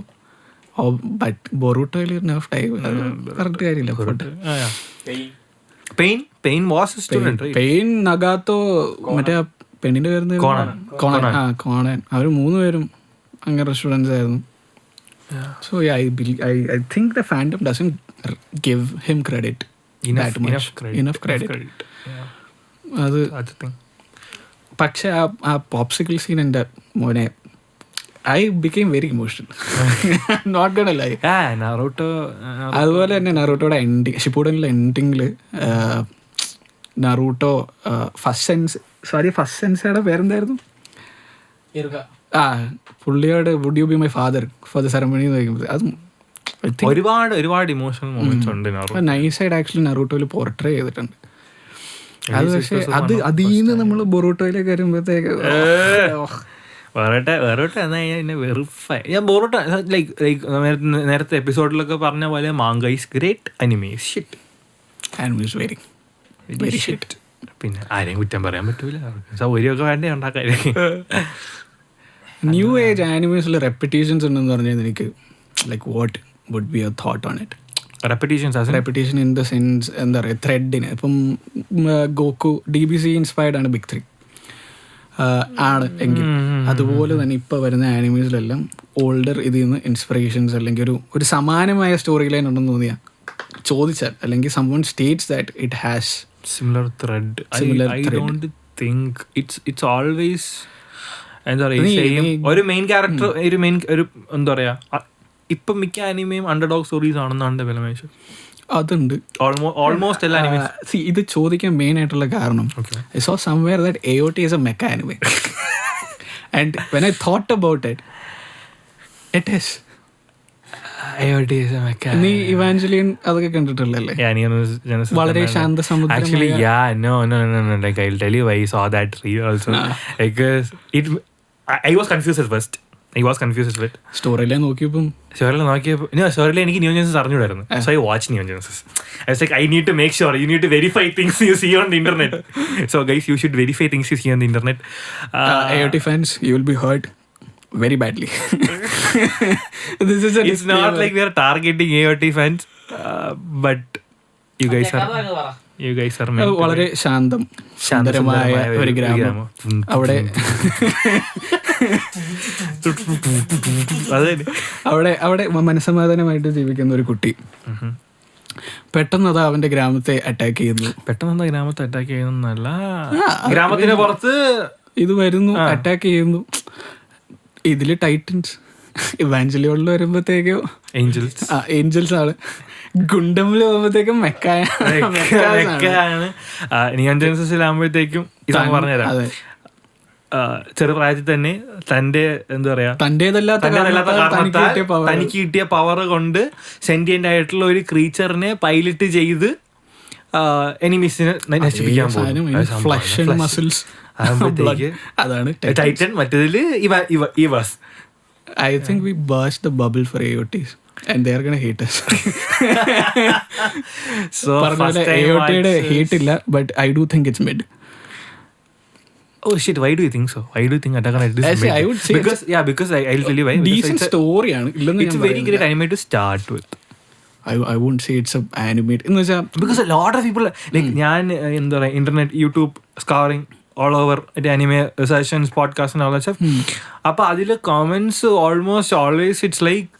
But Borutoയിൽ enough time. Correct കാര്യമില്ല. Pain was a student, right? Pain, Nagato, മറ്റേ പെണ്ണിന്റെ പേര് കോണൻ. അവർ 3 പേരും അങ്ങനെ students ആയിരുന്നു. So yeah, I think the fandom doesn't give him credit that much. Enough credit. അത് പക്ഷെ ആ പോപ്സിക്കിൾ സീൻ എൻ്റെ മോനെ I became very emotional. Not gonna lie. Naruto. അതുപോലെ തന്നെ നറൂട്ടോയുടെ എൻഡിങ്, ഷിപ്പൂഡനിലെ എൻഡിങ്ങിൽ നറൂട്ടോ ഫസ്റ്റ് സെൻസയുടെ പേരെന്തായിരുന്നു? പുള്ളിയോട് would you be my father for the ceremony എന്ന് ചോദിക്കുമ്പോൾ അത് ഒരുപാട് ഇമോഷണൽ മൊമെന്റ്സ് ഉണ്ട്. നൈസായിട്ട് ആക്ച്വലി നറൂട്ടോയിൽ പോർട്രേ ചെയ്തിട്ടുണ്ട്. അത് പക്ഷേ അതിൽ നിന്ന് നമ്മൾ ബൊറൂട്ടോയിലേക്ക് വരുമ്പോഴത്തേക്ക് വേറോട്ടെ എന്നാ വെറുപ്പായി. ഞാൻ ബോറോട്ട ലൈക്ക് നേരത്തെ എപ്പിസോഡിലൊക്കെ പറഞ്ഞ പോലെ manga is great, anime is shit. Anime is very very shit. പിന്നെ ആരെയും കുറ്റം പറയാൻ പറ്റൂല, സൗകര്യമൊക്കെ വേണ്ടേ ഉണ്ടാക്കാൻ. ന്യൂ ഏജ് ആനിമേസിൽ റെപ്പിറ്റേഷൻസ് ഉണ്ടെന്ന് പറഞ്ഞാൽ എനിക്ക് like what would be your thought on it? Repetition in the sense എന്താ പറയുക, ത്രെഡിന് ഇപ്പം ഗോക്കു DBC ഇൻസ്പയർഡ് ആണ് ബിഗ് 3 ആണ് എങ്കിൽ അതുപോലെ തന്നെ ഇപ്പോൾ വരുന്ന ആനിമേസിലെല്ലാം ഓൾഡർ ഇതിൽ നിന്ന് ഇൻസ്പിറേഷൻസ് അല്ലെങ്കിൽ ഒരു സമാനമായ സ്റ്റോറി ലൈൻ ഉണ്ടെന്ന് തോന്നിയാൽ ചോദിച്ചാൽ, അല്ലെങ്കിൽ someone states that it has similar thread. I don't think it's always എന്താ പറയുക ഒരു മെയിൻ ക്യാരക്ടർ, ഒരു എന്താ പറയുക ഇപ്പം മിക്ക ആനിമയും അണ്ടർഡോഗ് സ്റ്റോറീസ് ആണെന്നാണ് എൻ്റെ വിലമേശം. അതുണ്ട് ഓൾമോസ്റ്റ് എല്ലാ ആനിമേയും. ഇത് ചോദിക്കാൻ മെയിൻ ആയിട്ടുള്ള കാരണം I saw somewhere that AOT is a mecha anime and when I thought about it is AOT is a mecha. നീ ഇവാഞ്ചലിയൻ അതൊക്കെ കണ്ടിട്ടുള്ളല്ലേ? വളരെ ശാന്തസമുദ്രം. Actually no like I'll tell you why I saw that reel also. Because I was confused at first. സ്റ്റോറിയിലെ നോക്കിയപ്പോൾ എനിക്ക് new gens അറിഞ്ഞൂടായിരുന്നു. So I watch new gens. I was like, I need to make sure you need to verify things you see on the internet. So guys, you should verify things you see on the internet. AOT fans, you will be hurt very badly. This is it's not like we are targeting AOT fans, but you guys are വളരെ ശാന്തമായ ഒരു ഗ്രാമം. അവിടെ മനസ്സമാധാനമായിട്ട് ജീവിക്കുന്ന ഒരു കുട്ടി പെട്ടെന്ന് അത് അവന്റെ ഗ്രാമത്തെ അറ്റാക്ക് ചെയ്യുന്നു. ഗ്രാമത്തിന് പുറത്ത് ഇത് വരുന്നു, അറ്റാക്ക് ചെയ്യുന്നു. ഇതില് ടൈറ്റൻസ്, ഇവാഞ്ചലിയോണിൽ വരുമ്പോഴത്തേക്കോ ഏഞ്ചൽസ് ആണ്, ഗുണ്ടമിൽ പോകുമ്പോഴത്തേക്കും മെക്കാണ്. നിയോൺ ജെൻസസിലാകുമ്പോഴത്തേക്കും പറഞ്ഞുതരാം, ചെറുപ്രായത്തിൽ തന്നെ തന്റെ എന്താ പറയാ തനിക്ക് കിട്ടിയ പവർ കൊണ്ട് സെന്റിയന്റ് ആയിട്ടുള്ള ഒരു ക്രീച്ചറിനെ പൈലറ്റ് ചെയ്ത് എനിമീസിനെ നശിപ്പിക്കാൻ പോകും. അതാണ് Titan. മറ്റേതില് I think we burst the bubble for AOTs and they are gonna hate us. So AOT hate illa, but I do think it's mid. Oh shit, why do you think so? Why do you think Attack on Titan is mid? I would say because I'll tell you why. Decent story aanu. It's a very great anime to start with. I wouldn't say it's a anime. Because a lot of people like ഞാൻ എന്താ പറയാ internet YouTube scouring all over anime sessions, podcasts and all that stuff. അപ്പോൾ അതിൽ comments almost always it's like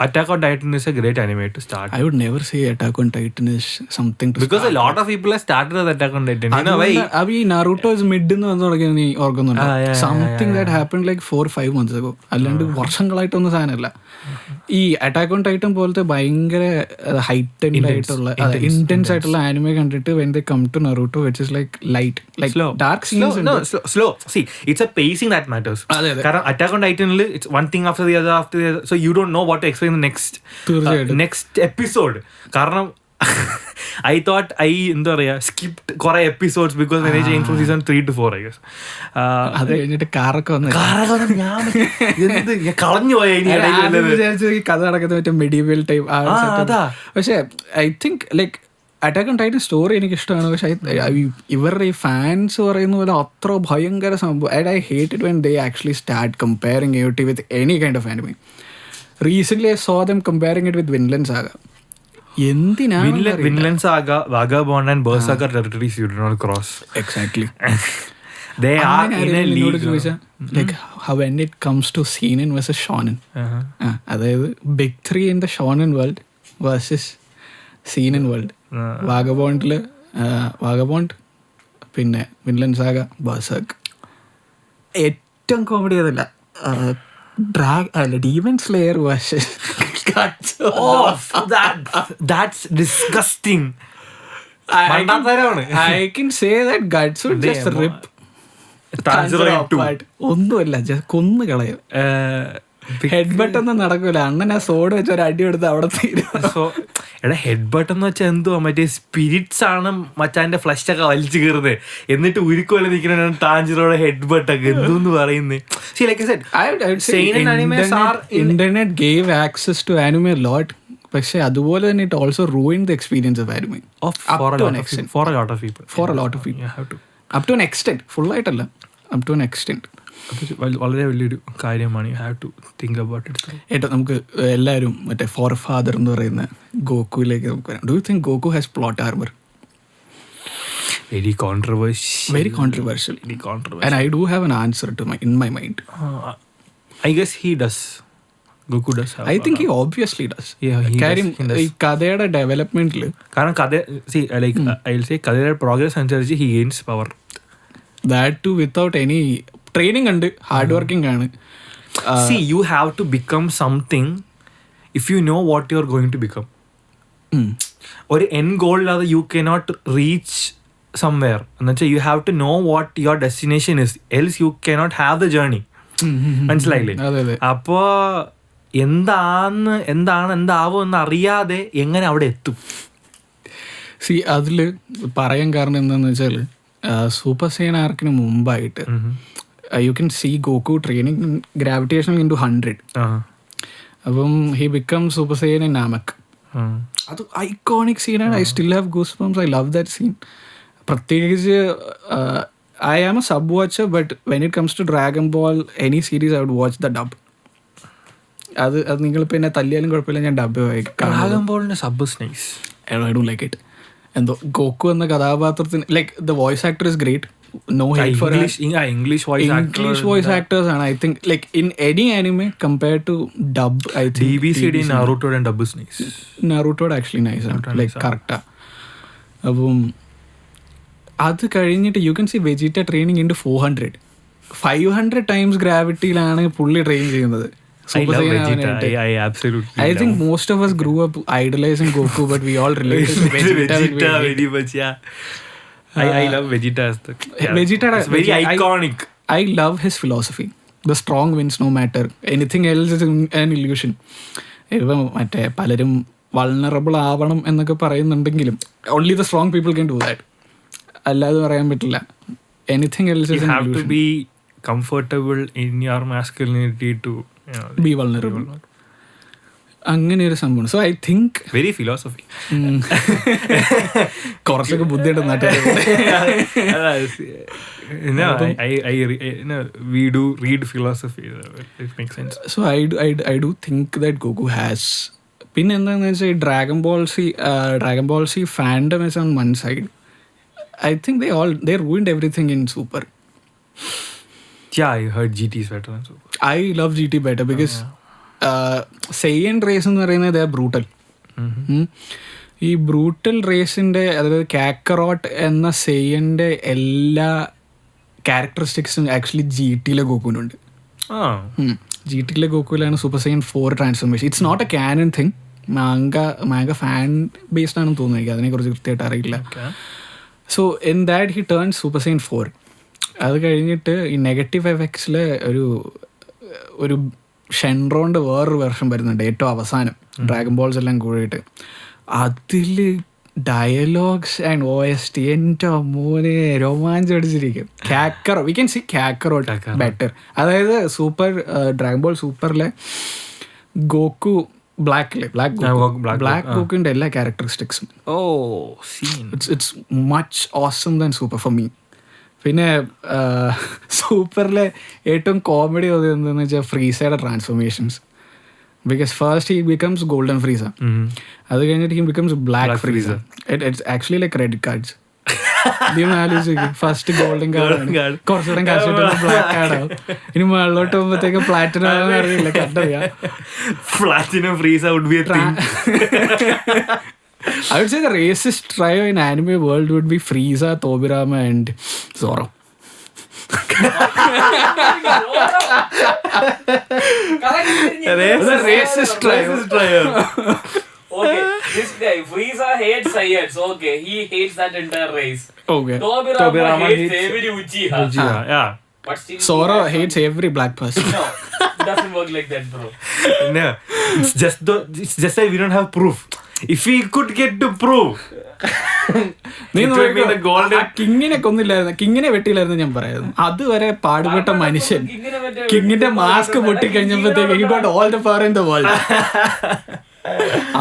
Attack on Titan is a great anime to start. I would never say Attack on Titan is something to Because start. a lot of people have started with Attack on Titan. You know why? അത് ഈ Naruto is mid എന്ന് വന്നു തുടങ്ങിയ നീ ഓർക്കുന്നുണ്ടോ? Something that happened like 4-5 months ago. അല്ലാണ്ട് വർഷങ്ങളായിട്ടൊന്നും സാധനമല്ല. ഈ Attack on Titan പോലത്തെ ഭയങ്കര heightened ആയിട്ടുള്ള intense ആയിട്ടുള്ള anime കണ്ടിട്ട് when they come to Naruto which is like light, like slow. dark scenes. Slow. See, it's a pacing that matters. കാരണം Attack on Titan it's one thing after the other. So you don't know what to expect in the next episode. കാരണം I thought എന്താ പറയാ skipped കുറെ episodes because when I changed from season 3 to 4 I guess. അത് കഴിഞ്ഞിട്ട് കാറൊക്കെ വന്നു ഞാൻ കളഞ്ഞു പോയ ഈ കഥ നടക്കുന്ന മറ്റേ മെഡീവൽ ടൈം. പക്ഷെ I think like attack on Titan story എനിക്ക് ഇഷ്ടമാണ്. പക്ഷെ ഇവരുടെ ഈ ഫാൻസ് പറയുന്ന പോലെ അത്ര ഭയങ്കര സംഭവം. I hate it when they actually start comparing AOT with any kind of anime. Recently I saw them comparing it with Vinland Saga. Vinland Saga, Vagabond and Berserker territories you do not cross. Exactly. They are in a league. Like how when it comes to Seinen versus Shonen. അതായത് big 3 in the Shonen world versus Seinen world. Vagabond പിന്നെ Vinland Saga, Berserk. ഏറ്റവും comedy അതല്ല Demon Slayer versus Guts. That's disgusting. I can say that Guts would just rip Tanjiro apart. ഒന്നുമല്ല, just കൊന്നു കളയും. Head but ഒന്നും നടക്കൂല. അണ്ണൻ ആ സോഡ് വെച്ച് ഒരു അടി എടുത്ത് അവിടെ തീരും. എടാ ഹെഡ് ബട്ട് എന്ന് വെച്ചാൽ എന്തുവാ, മറ്റേ സ്പിരിറ്റ്സ് ആണ് മച്ചാന്റെ ഫ്ലഷ് ഒക്കെ വലിച്ചു കയറുന്നത്. എന്നിട്ട് ഉരുക്കോലെ നിൽക്കുന്ന ടാഞ്ചിറോടെ ഹെഡ് ബട്ട് ഒക്കെ എന്തോന്ന് പറയുന്നത്. Internet gave access to anime a lot. പക്ഷെ അതുപോലെ തന്നെ it also ruined the experience of anime for a lot of people. Up to an extent. Full ആയിട്ടല്ല, up to an extent. വളരെ വലിയൊരു കാര്യമാണ്. You have to think about it. ഏറ്റവും നമുക്ക് എല്ലാവരും മറ്റേ ഫോർ ഫാദർ എന്ന് പറയുന്ന ഗോകുവിലേക്ക് നമുക്ക് വരാം. Do you think Goku has plot armour? Very controversial. And I do have an answer in my mind. I guess he does. Goku does have. I think he obviously does. Yeah, he does. ഈ കഥയുടെ ഡെവലപ്മെന്റിൽ കാരണം കഥ I'll say കഥയുടെ progress അനുസരിച്ച് he gains power. That too without any training and hard working ആണ്. See, you have to become something if you know what you're going to become. ഒരു end goal ഇല്ലാതെ you cannot reach somewhere. എന്നുവെച്ചാൽ you have to know what your destination is, else you cannot have the journey. മനസ്സിലായില്ലേ? അപ്പോ എന്താവും എന്ന് അറിയാതെ എങ്ങനെ അവിടെ എത്തും? സി അതിൽ പറയാൻ കാരണം എന്താണെന്ന് വെച്ചാൽ സൂപ്പർ സൈൻ ആർക്കിന് മുമ്പായിട്ട് you can see Goku training gravitation in to 100. അപ്പം he become super Saiyan in Namek. അത് ഐക്കോണിക് സീനാണ്. I still have goose bumps. I love that scene. പ്രത്യേകിച്ച് I am a sub watcher, but when it comes to Dragon Ball any series I would watch the dub. അത് നിങ്ങൾ പിന്നെ തല്ലിയാലും കുഴപ്പമില്ല, ഞാൻ dub I don't like it. എന്തോ Goku എന്ന കഥാപാത്രത്തിന് like the voice actor is great. No hate for English voice actors, and I think like in any anime compared to dub, I think DBCD Naruto and dub is nice. Naruto actually nice, like correct. Abum adu kazhinjittu you can see Vegeta training into 500 times gravity ilana pulli train cheyyunnathu. I love Vegeta. I absolutely I think most of us grew up idolizing Goku, but we all related to Vegeta very much. Yeah, I love Vegeta as Vegeta is very iconic. I love his philosophy. The strong wins no matter. Anything else is an illusion. ഇപ്പം മറ്റേ പലരും vulnerable ആവണം എന്നൊക്കെ പറയുന്നുണ്ടെങ്കിലും only the strong people can do that. അല്ലാതെ പറയാൻ പറ്റില്ല. Anything else is an illusion. You have to be comfortable in your masculinity to be vulnerable. അങ്ങനെ ഒരു സംഭവം. So I think very philosophy കുറച്ചൊക്കെ ബുദ്ധിയുടെ നാട്ടിൽ we do read philosophy. It makes sense. So I do think that Goku has. പിന്നെ എന്താണെന്ന് വെച്ചാൽ dragon ball C fandom is on one side. I think they ruined everything in Super. Yeah, I heard GT is better than Super. I love GT better because Saiyan race എന്ന് പറയുന്നത് brutal. ഈ brutal റേസിൻ്റെ, അതായത് കാക്കറോട്ട് എന്ന സെയ്യൻ്റെ എല്ലാ ക്യാരക്ടറിസ്റ്റിക്സും actually GTയിലെ ഗോകുവിനുണ്ട്. GTയിലെ ഗോകുവിലാണ് super sign 4 transformation. It's not A cannon thing. Manga fan based ആണെന്ന് തോന്നുന്നു, എനിക്ക് അതിനെക്കുറിച്ച് കൃത്യമായിട്ട് അറിയില്ല. So in that he turn super sign 4. അത് കഴിഞ്ഞിട്ട് ഈ നെഗറ്റീവ് എഫക്ട്സിൽ ഒരു ഷെൻറോൻ്റെ വേറൊരു വെർഷൻ വരുന്നുണ്ട് ഏറ്റവും അവസാനം, ഡ്രാഗൺ ബോൾസ് എല്ലാം കൂടിയിട്ട്. അതിൽ ഡയലോഗ്സ് ആൻഡ് OST എൻ്റെ മോനെ രോമാഞ്ചം അടിച്ചിരിക്കും. We can see Kakarot better. അതായത് ഡ്രാഗൺ ബോൾ സൂപ്പറിലെ ഗോക്കു ബ്ലാക്ക് ഗോക്കുവിൻ്റെ എല്ലാ ക്യാരക്ടറിസ്റ്റിക്സും it's much awesome than super four me. പിന്നെ സൂപ്പറിലെ ഏറ്റവും കോമഡി എന്താണെന്ന് വെച്ചാൽ ഫ്രീസയുടെ transformations. Because first he becomes golden freezer. അത് കഴിഞ്ഞിട്ട് he becomes black freezer. It's actually like credit cards. First golden card, കുറച്ചുകൂടെ കാശിട്ട് ബ്ലാക്ക് കാർഡ് ആവും. ഇനി മുകളിലോട്ട് പോകുമ്പോഴത്തേക്ക് പ്ലാറ്റിനം ആണെന്ന് അറിയില്ല, കണ്ടറിയാം. Platinum freezer would be a thing. I would say the racist trio in anime world would be Frieza, Tobirama and Zoro. Racist trio. Okay, this guy Frieza hates Saiyans. Okay, he hates that entire race. Okay. Tobirama hates every uchiha. Yeah. But still Zoro hates every black person. No, it doesn't work like that, bro. No, it's just that we don't have proof. If we could get to prove, കിങ്ങിനെ കൊന്നില്ലായിരുന്നു, കിങ്ങിനെ വെട്ടിയില്ലായിരുന്നു ഞാൻ പറയുന്നത്. അതുവരെ പാടുപെട്ട മനുഷ്യൻ കിങ്ങിന്റെ mask പൊട്ടിക്കഴിഞ്ഞപ്പോഴത്തേക്ക് he got all the power in the world.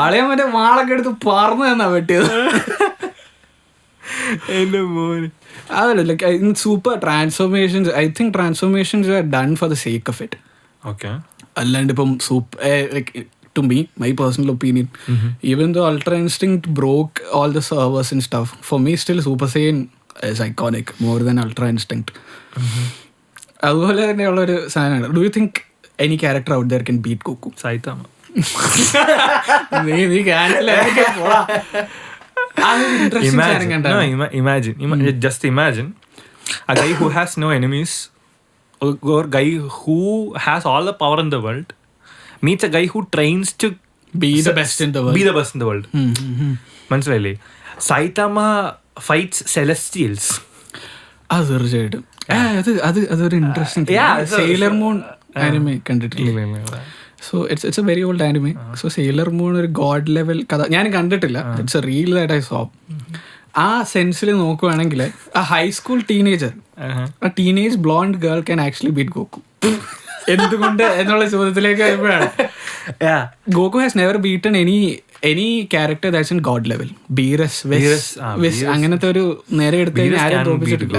ആളെ മറ്റേ വാളൊക്കെ എടുത്ത് പറന്നു തന്നാ വെട്ടിയത്. അതല്ല, like super transformations, I think transformations are done for the sake of it. അല്ലാണ്ട് ഇപ്പം like to me, my personal opinion, even though Ultra Instinct broke all the servers and stuff, for me still Super Saiyan is iconic more than Ultra Instinct. അതുപോലെ തന്നെയുള്ളൊരു സാധനമാണ്. Do you think any character out there can beat Goku? Saitama. നീ കാണില്ല. Just imagine a guy who has no enemies, or guy who has all the power in the world meets a guy who trains to be the best in the world. മനസ്സിലായില്ലേ? Saitama fights celestials. അത് തീർച്ചയായിട്ടും അതൊരു interesting. Sailor Moon anime കണ്ടിട്ടില്ല. So it's a very old anime. So Sailor Moon ഒരു god level കഥ ഞാൻ കണ്ടിട്ടില്ല. It's a reel that I saw. ആ സെൻസിൽ നോക്കുവാണെങ്കിൽ ആ ഹൈസ്കൂൾ ടീനേജർ, ആ teenage blonde girl can actually beat Goku. എന്തുകൊണ്ട് എന്നുള്ള ചോദ്യത്തിലേക്ക് വരുമ്പോഴാണ് Goku has never beaten any character that's in god level. Beerus അങ്ങനത്തെ ഒരു നേരെ എടുത്തു കഴിഞ്ഞാൽ ആരും തോന്നിച്ചിട്ടില്ല.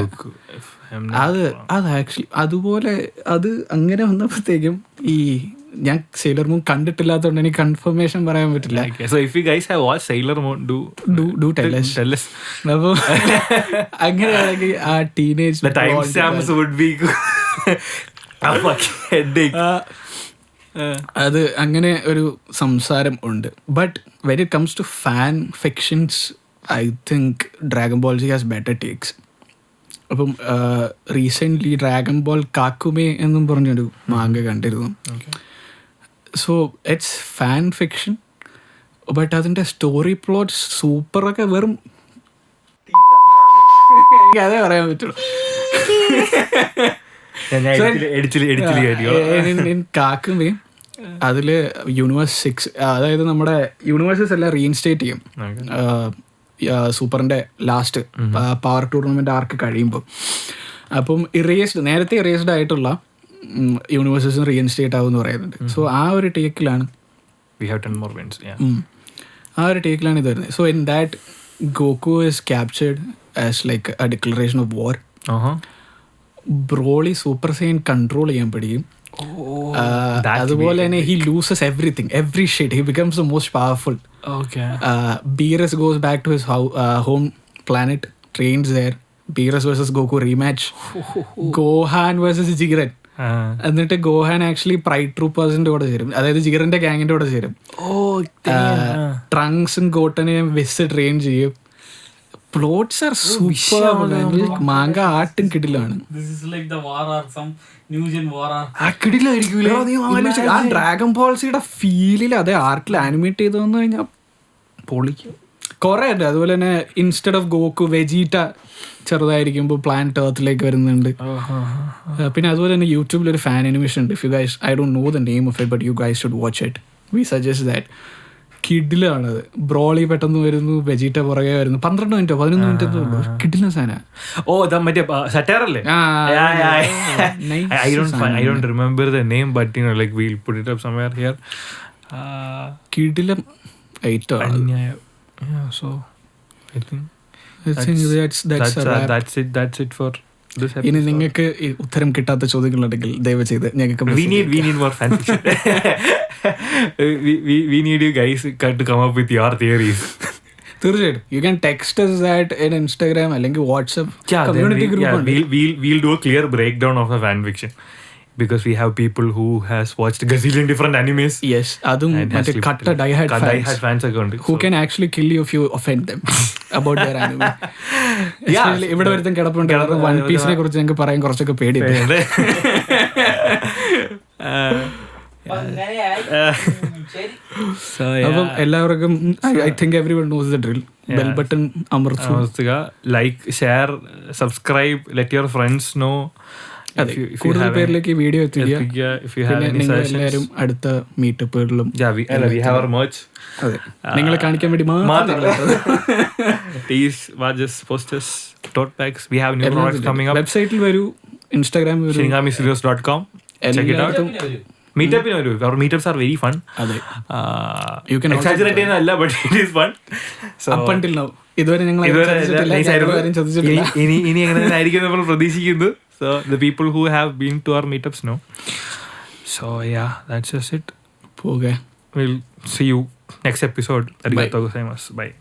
അത് ആക്ച്വലി അതുപോലെ അത് അങ്ങനെ വന്നപ്പോഴത്തേക്കും ഈ ഞാൻ സെയിലർ മൂൺ കണ്ടിട്ടില്ലാത്തതുകൊണ്ട് എനിക്ക് കൺഫർമേഷൻ പറയാൻ പറ്റില്ല. So if you guys have watched Sailor Moon, do tell us. അപ്പോൾ അങ്ങനെയാണെങ്കിൽ ആ teenage the timestamps would be അത് അങ്ങനെ ഒരു സംസാരം ഉണ്ട്. But when it comes to fan fictions, I think Dragon Ball G has better takes. അപ്പം recently Dragon Ball കാക്കുമേ എന്നും പറഞ്ഞൊരു മാങ്ക കണ്ടിരുന്നു. So it's fan fiction, but അതിൻ്റെ സ്റ്റോറി പ്ലോട്ട് സൂപ്പറൊക്കെ വെറും അതേ പറയാൻ പറ്റുള്ളൂ. കാക്കുമേ അതില് യൂണിവേഴ്സ് 6, അതായത് നമ്മുടെ യൂണിവേഴ്സസ് എല്ലാം റീഇൻസ്റ്റേറ്റ് ചെയ്യും സൂപ്പറിന്റെ ലാസ്റ്റ് പവർ ടൂർണമെന്റ് ആർക്ക് കഴിയുമ്പോൾ. അപ്പം നേരത്തെ ഇറേസ്ഡ് ആയിട്ടുള്ള യൂണിവേഴ്സസ് റീഇൻസ്റ്റേറ്റ് ആവും എന്ന് പറയുന്നുണ്ട്. സോ ആ ഒരു ടേക്കിലാണ് ഇത് വരുന്നത്. So in that Goku is captured as like a declaration of war. Broly super Saiyan control ചെയ്യാൻ പഠിക്കും. അതുപോലെ തന്നെ he loses everything, every shit. He becomes the most powerful. Beerus goes back to his home planet, trains there. Beerus versus Goku rematch. Gohan versus ജീഗർ. എന്നിട്ട് Gohan actually pride ട്രൂപ്പേഴ്സിന്റെ കൂടെ ചേരും, അതായത് ജീഗറിന്റെ ഗാങ്ങിന്റെ കൂടെ ചേരും. ട്രങ്ക്സും ഗോട്ടനെയും വെസ് ട്രെയിൻ ചെയ്യും. Plots are super. മാങ്ക ആട്ടും കിടിലാണ്. ആ ഡ്രാഗൺ ബോൾസിയുടെ ഫീലിൽ അതേ ആർട്ടിൽ ആനിമേറ്റ് ചെയ്തു വന്നു കഴിഞ്ഞാൽ പൊളിക്കും. കുറേ ഉണ്ട്. അതുപോലെ തന്നെ ഇൻസ്റ്റെഡ് ഓഫ് ഗോക്കു വെജീറ്റ ചെറുതായിരിക്കുമ്പോൾ പ്ലാനറ്റ് എർത്തിലേക്ക് വരുന്നുണ്ട്. പിന്നെ അതുപോലെ തന്നെ യൂട്യൂബിൽ ഒരു ഫാൻ അനിമേഷൻ ഉണ്ട്. If you guys, I don't know the name of it, but you guys should watch it. We suggest that. കിഡിലാണത്. ബ്രോളി പെട്ടെന്ന് വരുന്നു, വെജീറ്റ പുറകെ വരുന്നു. 12 മിനിറ്റോ 11 മിനിറ്റോ ഉള്ളൂ. കിഡിലെ സാധനം. മറ്റേ സറ്റയറല്ലേ? I don't remember the name, but you know, like we'll put it up somewhere here. കിഡിലെ item. So I think that's it for this episode. ഇനി നിങ്ങൾക്ക് ഉത്തരം കിട്ടാത്ത ചോദ്യങ്ങളുണ്ടെങ്കിൽ ദയവ് ചെയ്ത് ഞങ്ങൾക്ക് we need more fan fiction. we need you guys to come up with your theories. തീർച്ചയായിട്ടും you can text us at in Instagram അല്ലെങ്കിൽ WhatsApp community group. We'll do a clear breakdown of the fan fiction because we have people who has watched gazillion different animes. Yes, അതും മറ്റേ കട്ട diehard fans ഒക്കെ ഉണ്ട്. who can actually kill you if you offend them about their anime. Especially ഇവിടെ ഒരുത്തൻ കിടപ്പുണ്ട്, one പീസിനെ കുറിച്ച് ഞങ്ങൾക്ക് പറയാൻ കുറച്ചൊക്കെ പേടിയുണ്ട്. അപ്പം എല്ലാവർക്കും I think everyone knows the drill. Bell button അമർത്തുക, like, share, subscribe, let your friends know. കൂടുതൽ പേരിലേക്ക് ഈ വീഡിയോ എത്തിക്കുക. പിന്നെ നിങ്ങൾ എല്ലാവരും അടുത്ത മീറ്റപ്പുകളിലും നിങ്ങളെ കാണിക്കാൻ വേണ്ടി വെബ്സൈറ്റിൽ വരൂ, ഇൻസ്റ്റാഗ്രാമിൽ വരൂ, shinigamistudios.com. Check it out. Meetupന് വരൂ. Our meetups are very fun. You can exaggerate എന്നല്ല, but it is fun. So up until now ഇതുവരെ ഞങ്ങൾ ഇനി എങ്ങനെ ആയിരിക്കും നമ്മൾ പ്രതീക്ഷിക്കുന്നു. So the people who have been to our meetups know. So yeah, that's just it. Okay. We'll see you next episode. Arigatou gozaimasu. Bye.